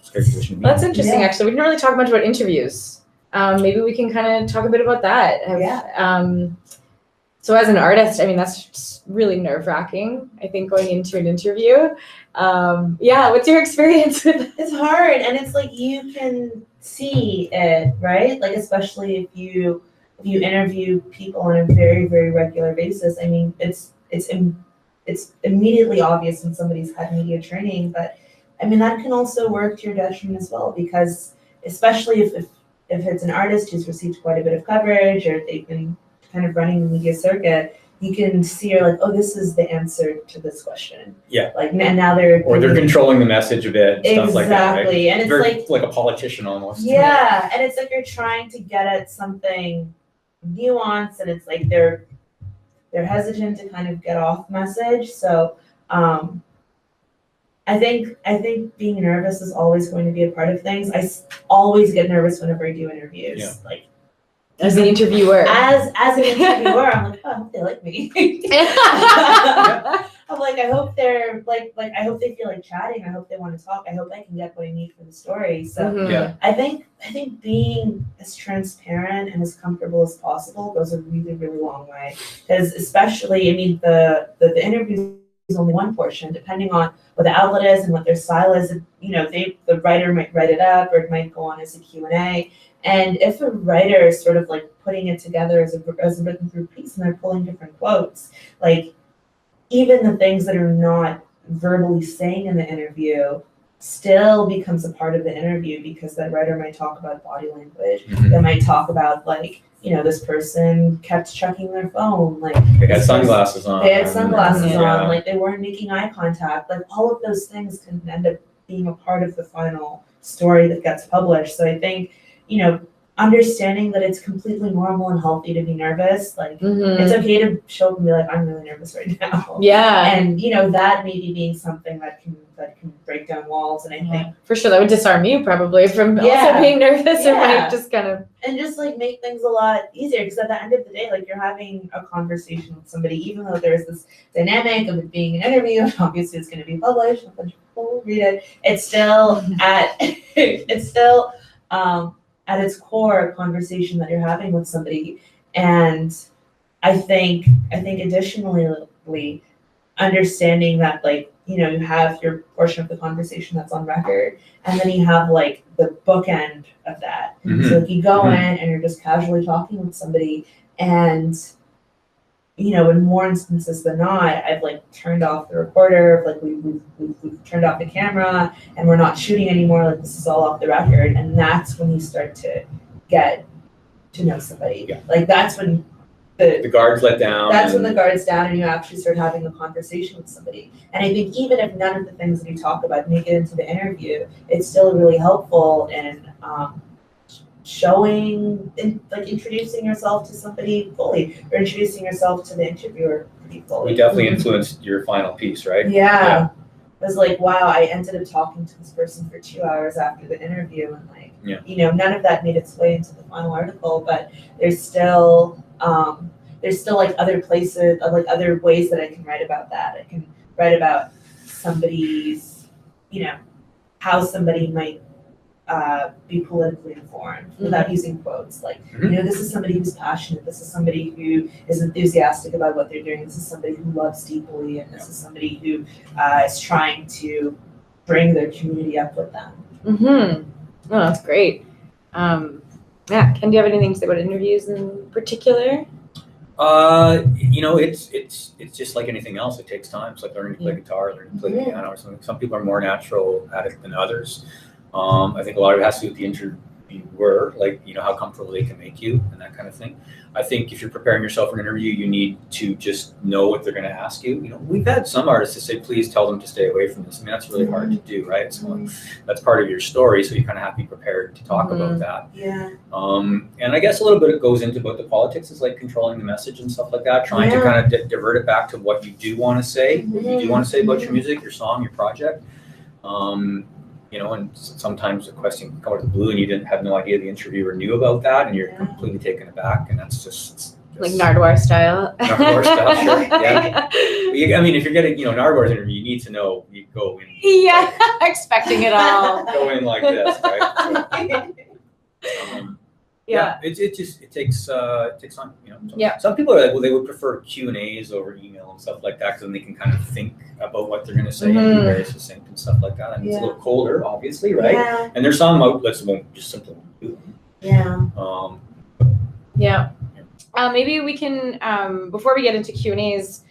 C: scary position to be.
A: That's interesting. Actually, we didn't really talk much about interviews. Maybe we can kind of talk a bit about that. So as an artist, I mean, that's really nerve-wracking, I think, going into an interview. What's your experience with it?
B: It's hard, and it's like you can see it, right? Like, especially if you interview people on a very, very regular basis. I mean, it's immediately obvious when somebody's had media training, but I mean, that can also work to your detriment as well, because especially if it's an artist who's received quite a bit of coverage, or they've been kind of running the media circuit, you can see, you're like, oh, this is the answer to this question. Like, and now they're
C: controlling the message a bit, stuff like that, right?
B: Exactly, and it's
C: very, like a politician almost.
B: Yeah, and it's like you're trying to get at something nuanced, and it's like they're hesitant to kind of get off message. So I think being nervous is always going to be a part of things. I always get nervous whenever I do interviews. Like,
A: as an interviewer.
B: As an interviewer, I'm like, oh, I hope they like me. I'm like, I hope they're like I hope they feel like chatting. I hope they want to talk. I hope I can get what I need for the story. So I think being as transparent and as comfortable as possible goes a really, really long way. Because especially, I mean, the interview is only one portion, depending on what the outlet is and what their style is. The writer might write it up, or it might go on as a Q&A. And if a writer is sort of like putting it together as a written through piece, and they're pulling different quotes, like even the things that are not verbally saying in the interview still becomes a part of the interview, because that writer might talk about body language.
C: Mhm.
B: They might talk about, like, you know, this person kept checking their phone, like
C: They had
B: this
C: sunglasses on.
B: they had sunglasses
C: Yeah.
B: on, like they weren't making eye contact, like all of those things can end up being a part of the final story that gets published. So I think, you know, understanding that it's completely normal and healthy to be nervous, like it's okay to show up and be like, I'm really nervous right now.
A: Yeah.
B: And you know, that maybe being something that can break down walls. And I think
A: For sure, that would disarm you probably from also
B: Yeah.
A: being nervous. It
B: Yeah.
A: might just kind of.
B: and just like make things a lot easier, because at the end of the day, like you're having a conversation with somebody, even though there's this dynamic of it being an interview, and obviously it's going to be published, a bunch of people will read it. It's still at its core a conversation that you're having with somebody. And I think additionally understanding that, like, you know, you have your portion of the conversation that's on record, and then you have like the bookend of that.
C: Mhm.
B: So if you go in and you're just casually talking with somebody, and you know, in more instances than not, I've like turned off the recorder, like we've turned off the camera, and we're not shooting anymore. Like this is all off the record, and that's when you start to get to know somebody.
C: Yeah.
B: Like that's when
C: The guards let down.
B: that's when the guard's down, and you actually start having a conversation with somebody. And I think even if none of the things that you talk about make it into the interview, it's still really helpful in showing, like introducing yourself to somebody fully, or introducing yourself to the interviewer pretty fully.
C: We definitely influenced your final piece, right?
B: Yeah. It was like, wow, I ended up talking to this person for 2 hours after the interview, and like,
C: Yeah.
B: you know, none of that made its way into the final article, but there's still like other places, like other ways that I can write about that. I can write about somebody's, you know, how somebody might be politically informed without using quotes. Like, you know, this is somebody who's passionate. This is somebody who is enthusiastic about what they're doing. This is somebody who loves deeply, and this is somebody who is trying to bring their community up with them.
A: Mm-hmm. Oh, that's great. Yeah, Ken, do you have anything to say about interviews in particular?
C: You know, it's just like anything else. It takes time. It's like learning to play guitar, learning to play the piano or something. Some people are more natural at it than others. I think a lot of it has to do with the interviewer, like, you know, how comfortable they can make you and that kind of thing. I think if you're preparing yourself for an interview, you need to just know what they're going to ask you. You know, we've had some artists to say, please tell them to stay away from this. I mean, that's really hard to do, right? So that's part of your story. So you kind of have to be prepared to talk about that.
B: Yeah.
C: And I guess a little bit it goes into about the politics is like controlling the message and stuff like that, trying to kind of divert it back to what you do want to say, what you do want to say about your music, your song, your project. You know, and sometimes a question can come out of the blue and you didn't have no idea the interviewer knew about that, and you're completely taken aback, and that's just
A: Like Nardwuar style.
C: Nardwuar style, sure. Yeah. I mean, if you're getting, you know, Nardwuar's interview, you need to know you go in.
A: Yeah, expecting it all.
C: Go in like this, right?
A: Yeah.
C: It takes time, you know.
A: Yeah.
C: Some people are like, well, they would prefer Q&As over email and stuff like that, because then they can kind of think about what they're going to say and be very succinct and stuff like that. I mean, it's a little colder, obviously, right?
B: Yeah.
C: And there's some outlets that won't just simply do it.
A: Yeah. Maybe we can, before we get into Q&As,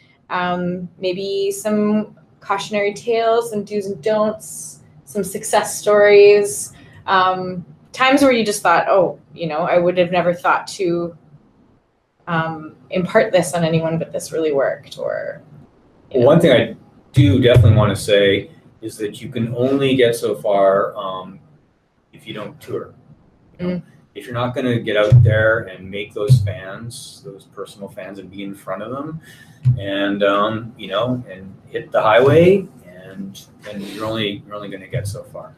A: maybe some cautionary tales, some do's and don'ts, some success stories, times where you just thought, oh, you know, I would have never thought to impart this on anyone, but this really worked. Or
C: One thing I do definitely want to say is that you can only get so far if you don't tour. You know? If you're not going to get out there and make those fans, those personal fans, and be in front of them, and you know, and hit the highway, and you're only going to get so far.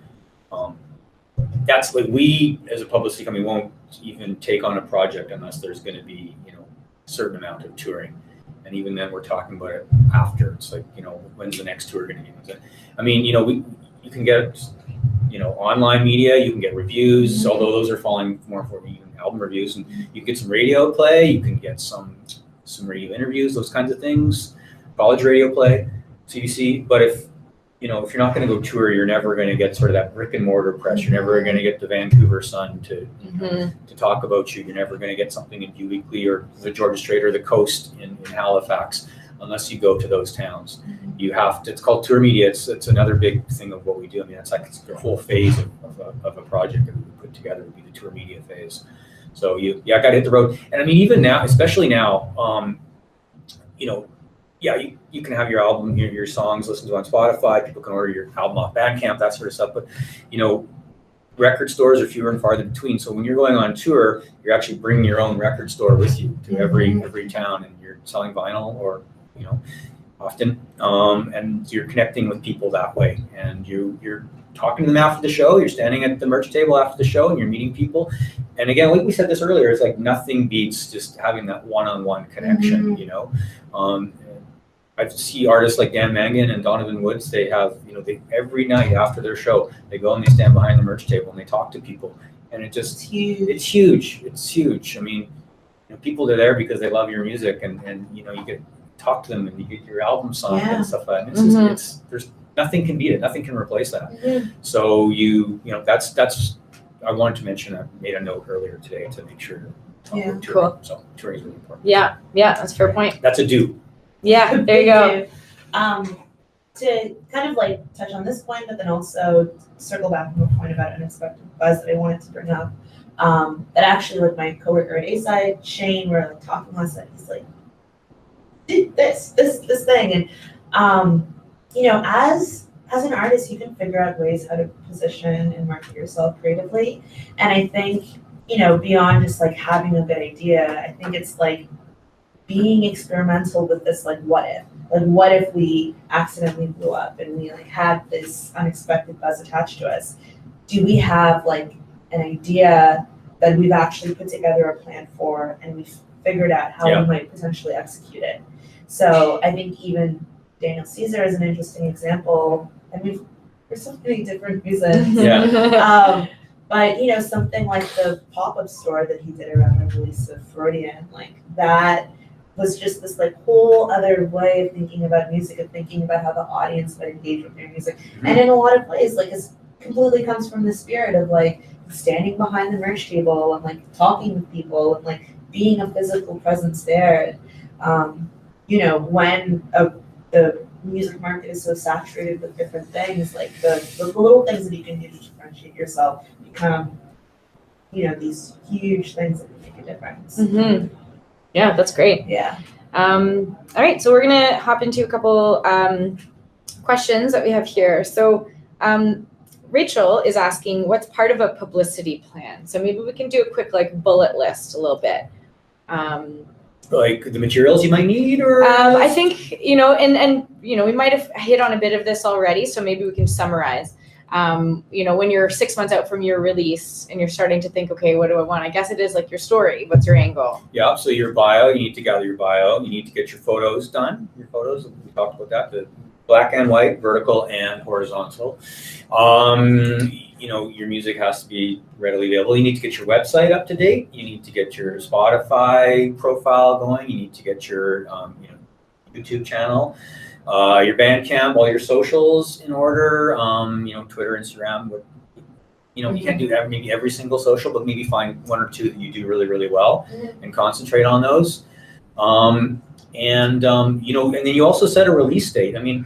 C: That's like, we as a publicity company won't even take on a project unless there's going to be, you know, a certain amount of touring. And even then we're talking about it after. It's like, you know, when's the next tour going to be? I mean, you know, you can get, you know, online media, you can get reviews, although those are falling more for even album reviews, and you can get some radio play, you can get some radio interviews, those kinds of things, college radio play, CBC. But if you're not going to go tour, you're never going to get sort of that brick and mortar press. You're never going to get the Vancouver Sun to talk about you. You're never going to get something in View Weekly or the Georgia Straight or the Coast in Halifax. unless you go to those towns. You have to, it's called tour media. It's another big thing of what we do. I mean, it's like it's the whole phase of a project that we put together would be the tour media phase. So you got to hit the road. And I mean, even now, especially now, you can have your album, your songs listened to on Spotify. People can order your album off Bandcamp, that sort of stuff. But, record stores are fewer and farther between. So when you're going on tour, you're actually bringing your own record store with you to every town, and you're selling vinyl or, often, and you're connecting with people that way. And you're talking to them after the show. You're standing at the merch table after the show, and you're meeting people. And again, like we said this earlier, it's like nothing beats just having that one-on-one connection. I see artists like Dan Mangan and Donovan Woods. They have, they every night after their show, they go and they stand behind the merch table and they talk to people, and it's huge. It's huge. I mean, people are there because they love your music, and you get to talk to them, and you get your album signed and stuff like that. And it's there's nothing can beat it. Nothing can replace that. So that's I wanted to mention. I made a note earlier today to make sure to talk about touring.
A: Cool.
C: So touring is really important.
A: Yeah, that's a fair point.
C: That's a do.
A: Yeah, there you go.
B: To kind of like touch on this point, but then also circle back on the point about unexpected buzz that I wanted to bring up. That actually, like my coworker at A-Side, Shane, were like talking last night. He's like, did this thing, and as an artist, you can figure out ways how to position and market yourself creatively. And I think beyond just like having a good idea, I think it's like being experimental with this, like what if we accidentally blew up and we like had this unexpected buzz attached to us? Do we have like an idea that we've actually put together a plan for, and we've figured out how we might potentially execute it? So I think even Daniel Caesar is an interesting example, and there's so many different reasons. But something like the pop-up store that he did around the release of Freudian, like that was just this like whole other way of thinking about music, of thinking about how the audience would engage with your music. And in a lot of ways, like it completely comes from the spirit of like standing behind the merch table and like talking with people and like being a physical presence there. And, when the music market is so saturated with different things, like the little things that you can do to differentiate yourself become, these huge things that make a difference.
A: Yeah, that's great.
B: Yeah.
A: All right, so we're gonna hop into a couple questions that we have here. So Rachel is asking, what's part of a publicity plan? So maybe we can do a quick like bullet list a little bit.
C: Like the materials you might need, or
A: I think and we might have hit on a bit of this already, so maybe we can summarize. When you're 6 months out from your release and you're starting to think, okay, what do I want? I guess it is like your story. What's your angle?
C: Yeah, so your bio, you need to gather your bio. You need to get your photos done. Your photos, we talked about that, the black and white, vertical and horizontal. Your music has to be readily available. You need to get your website up to date. You need to get your Spotify profile going. You need to get your YouTube channel. Your Bandcamp, all your socials in order, Twitter, Instagram. You can't do that, maybe every single social, but maybe find one or two that you do really, really well and concentrate on those. And then you also set a release date. I mean,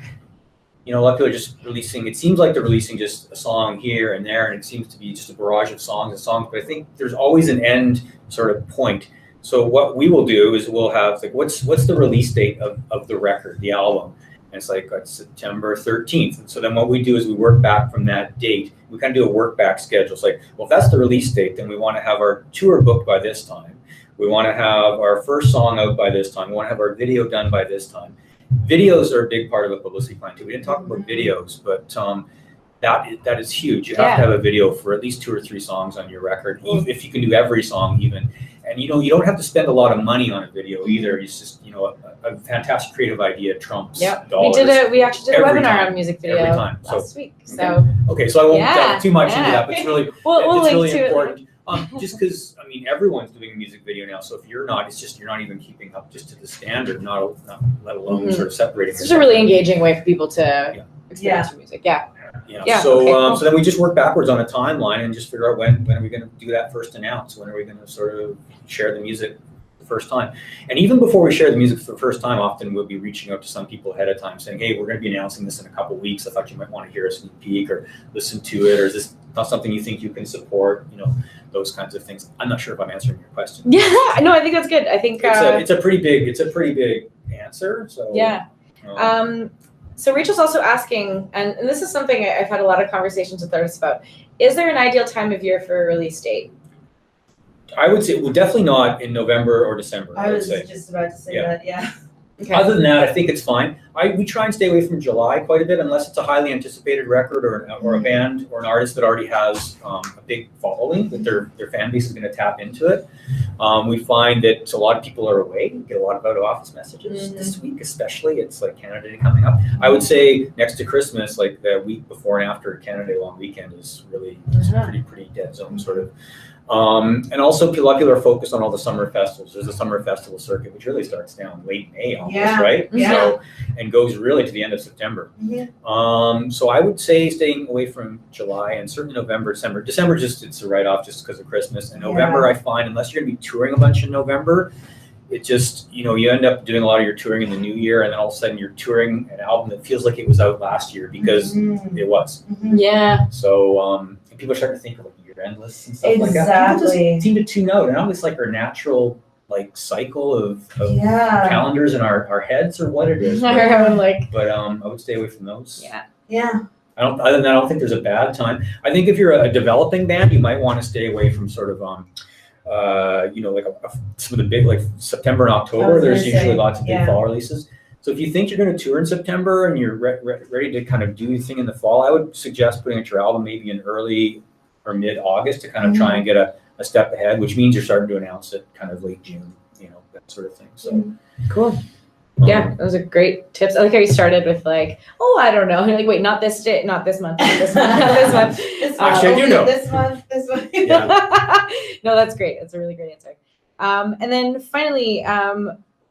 C: a lot of people are just releasing, it seems like they're releasing just a song here and there, and it seems to be just a barrage of songs, but I think there's always an end sort of point. So what we will do is we'll have like, what's the release date of the record, the album? And it's like September 13th. And so then what we do is we work back from that date. We kind of do a work back schedule. It's like, well, if that's the release date, then we want to have our tour booked by this time. We want to have our first song out by this time. We want to have our video done by this time. Videos are a big part of a publicity plan too. We didn't talk about videos, but that is huge. You have to have a video for at least 2 or 3 songs on your record, if you can do every song even. And you don't have to spend a lot of money on a video either. It's just a fantastic creative idea trumps dollars.
A: We actually did a webinar
C: time,
A: on a music video
C: every time.
A: last week. So
C: okay, so I won't dive too much into that, but it's really
A: we'll
C: it's really
A: link to
C: important. Just because everyone's doing a music video now, so if you're not, it's just you're not even keeping up just to the standard, not let alone sort of separating.
A: It's just a really engaging way for people to experience your music.
C: So then we just work backwards on a timeline and just figure out when are we going to do that first announce? When are we going to sort of share the music the first time. And even before we share the music for the first time, often we'll be reaching out to some people ahead of time saying, hey, we're going to be announcing this in a couple of weeks. I thought you might want to hear a sneak peek or listen to it, or is this not something you think you can support? You know, those kinds of things. I'm not sure if I'm answering your question.
A: Yeah, no, I think that's good. I think
C: it's a pretty big answer. So
A: yeah. So Rachel's also asking, and this is something I've had a lot of conversations with artists about, is there an ideal time of year for a release date?
C: I would say, well, definitely not in November or December.
B: I
C: would
B: was
C: say.
B: just about to say that, yeah.
A: Okay.
C: Other than that, I think it's fine. We try and stay away from July quite a bit, unless it's a highly anticipated record or a band or an artist that already has a big following, that their fan base is going to tap into it. We find that a lot of people are away. We get a lot of out of office messages this week, especially. It's like Canada Day coming up. I would say next to Christmas, like the week before and after Canada Day long weekend is really pretty dead zone sort of. And also a lot of people are focused on all the summer festivals. There's a summer festival circuit, which really starts down late May almost, right?
B: Yeah.
C: So, and goes really to the end of September.
B: Yeah.
C: So I would say staying away from July and certainly November, December. December just, it's a write-off just because of Christmas. And November, I find, unless you're going to be touring a bunch in November, it just, you know, you end up doing a lot of your touring in the new year, and then all of a sudden you're touring an album that feels like it was out last year because it was.
A: Yeah.
C: So people are starting to think of like year-end lists and stuff like that. People just seem to tune out, and I don't know if it's like our natural like cycle of calendars in our heads or what it is. But I would stay away from those.
B: Yeah.
C: Other than that, I don't think there's a bad time. I think if you're a developing band, you might want to stay away from sort of you know, like some of the big, like September and October, there's usually lots of big fall releases. So if you think you're going to tour in September and you're ready to kind of do your thing in the fall, I would suggest putting out your album maybe in early or mid-August to kind of try and get a step ahead, which means you're starting to announce it kind of late June, you know, that sort of thing. So
A: cool. Yeah, those are great tips. I like how you started with like, oh, I don't know. You're like, wait, not this day, not this month, not this month, not this month.
C: Actually, I do know.
B: This month.
A: No, that's great. That's a really great answer. And then finally,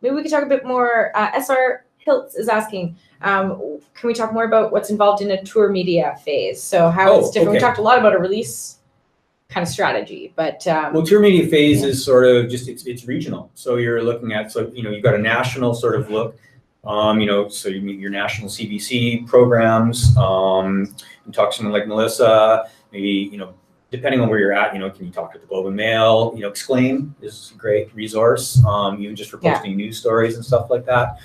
A: maybe we could talk a bit more. SR Hiltz is asking, can we talk more about what's involved in a tour media phase? So how it's different. We talked a lot about a release kind of strategy, but
C: well, tour media phase is sort of just it's regional. So you're looking at, so you know, you've got a national sort of look. You know, so you meet your national CBC programs. You talk to someone like Melissa, maybe, you know, depending on where you're at, you know, can you talk to the Globe and Mail? You know, Exclaim is a great resource, even just for posting news stories and stuff like that.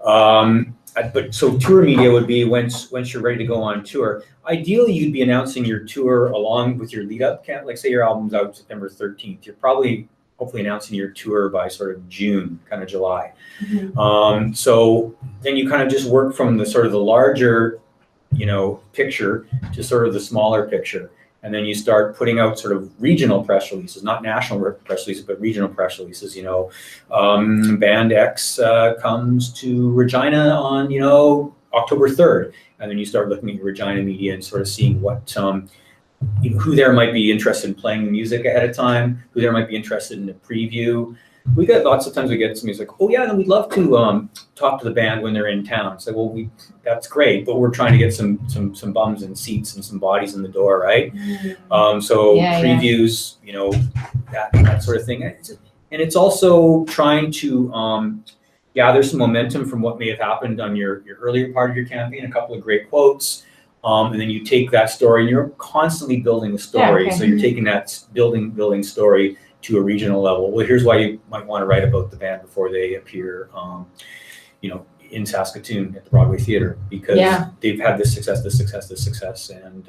C: But so tour media would be once you're ready to go on tour. Ideally, you'd be announcing your tour along with your lead up. Like say your album's out September 13th. You're probably hopefully announcing your tour by sort of June, kind of July. So then you kind of just work from the sort of the larger, you know, picture to sort of the smaller picture. And then you start putting out sort of regional press releases, not national press releases, but regional press releases. You know, band X comes to Regina on, you know, October 3rd. And then you start looking at your Regina media and sort of seeing what, you know, who there might be interested in playing the music ahead of time, who there might be interested in a preview. We get lots of times we get somebody's like, oh yeah, then we'd love to talk to the band when they're in town. So well, that's great, but we're trying to get some bums and seats and some bodies in the door, right? So previews, you know, that sort of thing. And it's also trying to gather some momentum from what may have happened on your earlier part of your campaign, a couple of great quotes. And then you take that story and you're constantly building a story. So you're taking that building story to a regional level. Well, here's why you might want to write about the band before they appear, you know, in Saskatoon at the Broadway Theatre, because they've had this success, and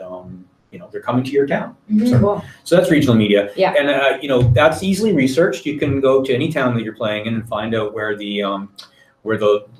C: you know, they're coming to your town. So that's regional media. And you know, that's easily researched. You can go to any town that you're playing in and find out where the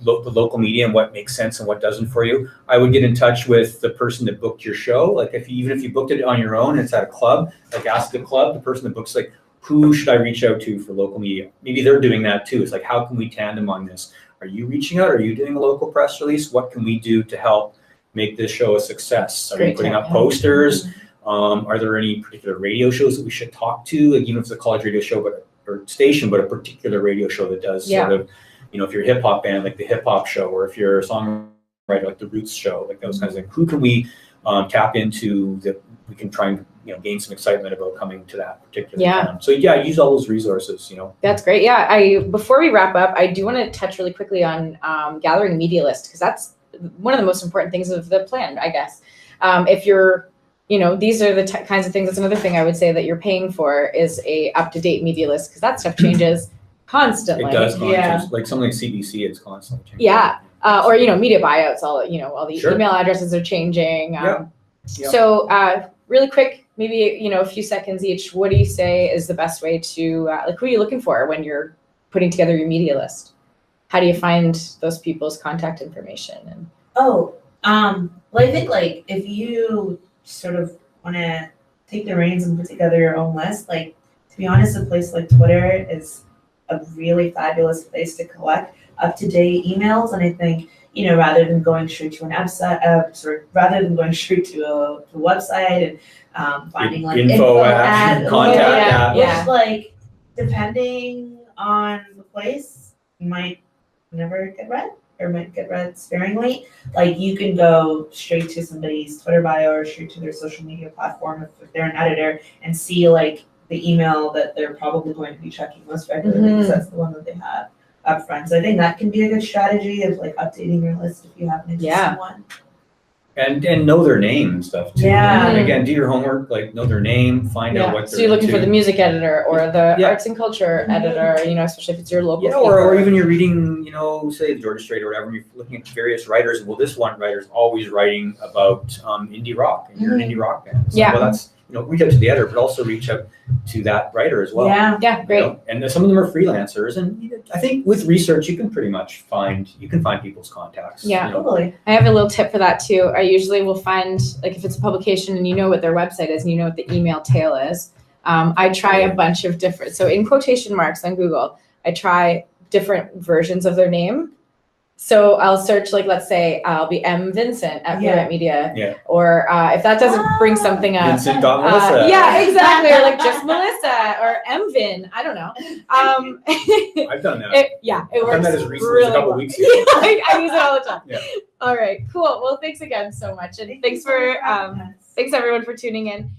C: local media and what makes sense and what doesn't for you. I would get in touch with the person that booked your show. Like even if you booked it on your own and it's at a club, like ask the club, the person that books, like, who should I reach out to for local media? Maybe they're doing that too. It's like, how can we tandem on this? Are you reaching out? Are you doing a local press release? What can we do to help make this show a success? Are you putting up posters? Are there any particular radio shows that we should talk to? Like, even if it's a college radio show or station, but a particular radio show that does sort of, you know, if you're a hip hop band, like the hip hop show, or if you're a songwriter, like the Roots show, like those kinds of things. Who can we tap into we can try and gain some excitement about coming to that particular town. So use all those resources.
A: That's great. Yeah, before we wrap up, I do want to touch really quickly on gathering media list, because that's one of the most important things of the plan, I guess. If you're, these are the kinds of things. That's another thing I would say that you're paying for is a up-to-date media list, because that stuff changes constantly.
C: It does. Like something like CBC, it's constantly changing.
A: Yeah. Or media buyouts. All the email addresses are changing. So really quick, maybe a few seconds each. What do you say is the best way to who are you looking for when you're putting together your media list? How do you find those people's contact information?
B: Well, I think if you sort of want to take the reins and put together your own list, to be honest, a place like Twitter is a really fabulous place to collect up-to-date emails. And I think, rather than going straight to an rather than going straight to a website and finding
C: info at contact
B: which depending on the place, might never get read or might get read sparingly. You can go straight to somebody's Twitter bio or straight to their social media platform if they're an editor and see the email that they're probably going to be checking most regularly, because that's the one that they have up front. So I think that can be a good strategy of updating your list if you have an existing one.
C: And know their name and stuff too.
B: Yeah.
C: And again, do your homework, know their name, find out what they're
A: So you're looking
C: into.
A: for the music editor or the arts and culture editor, especially if it's your local.
C: Or even you're reading, say the Georgia Strait or whatever, and you're looking at various writers. Well, this one writer's always writing about indie rock, and you're an indie rock band. So, well, that's reach out to the editor, but also reach out to that writer as well.
A: Yeah, great.
C: And some of them are freelancers, and I think with research you can pretty much find people's contacts.
A: Yeah,
B: totally.
A: I have a little tip for that too. I usually will find if it's a publication and what their website is and what the email tail is. I try a bunch of different. So in quotation marks on Google, I try different versions of their name. So I'll search, let's say I'll be M. Vincent at Fluent Media, or if that doesn't bring something up,
C: Vincent got Melissa.
A: Yeah, exactly, or just Melissa or M. Vin. I don't know.
C: I've done that.
A: It
C: I've
A: works
C: done that as recently
A: really
C: as a couple
A: well.
C: weeks ago.
A: I use it all the time.
C: Yeah.
A: All right, cool. Well, thanks again so much, and thanks everyone for tuning in.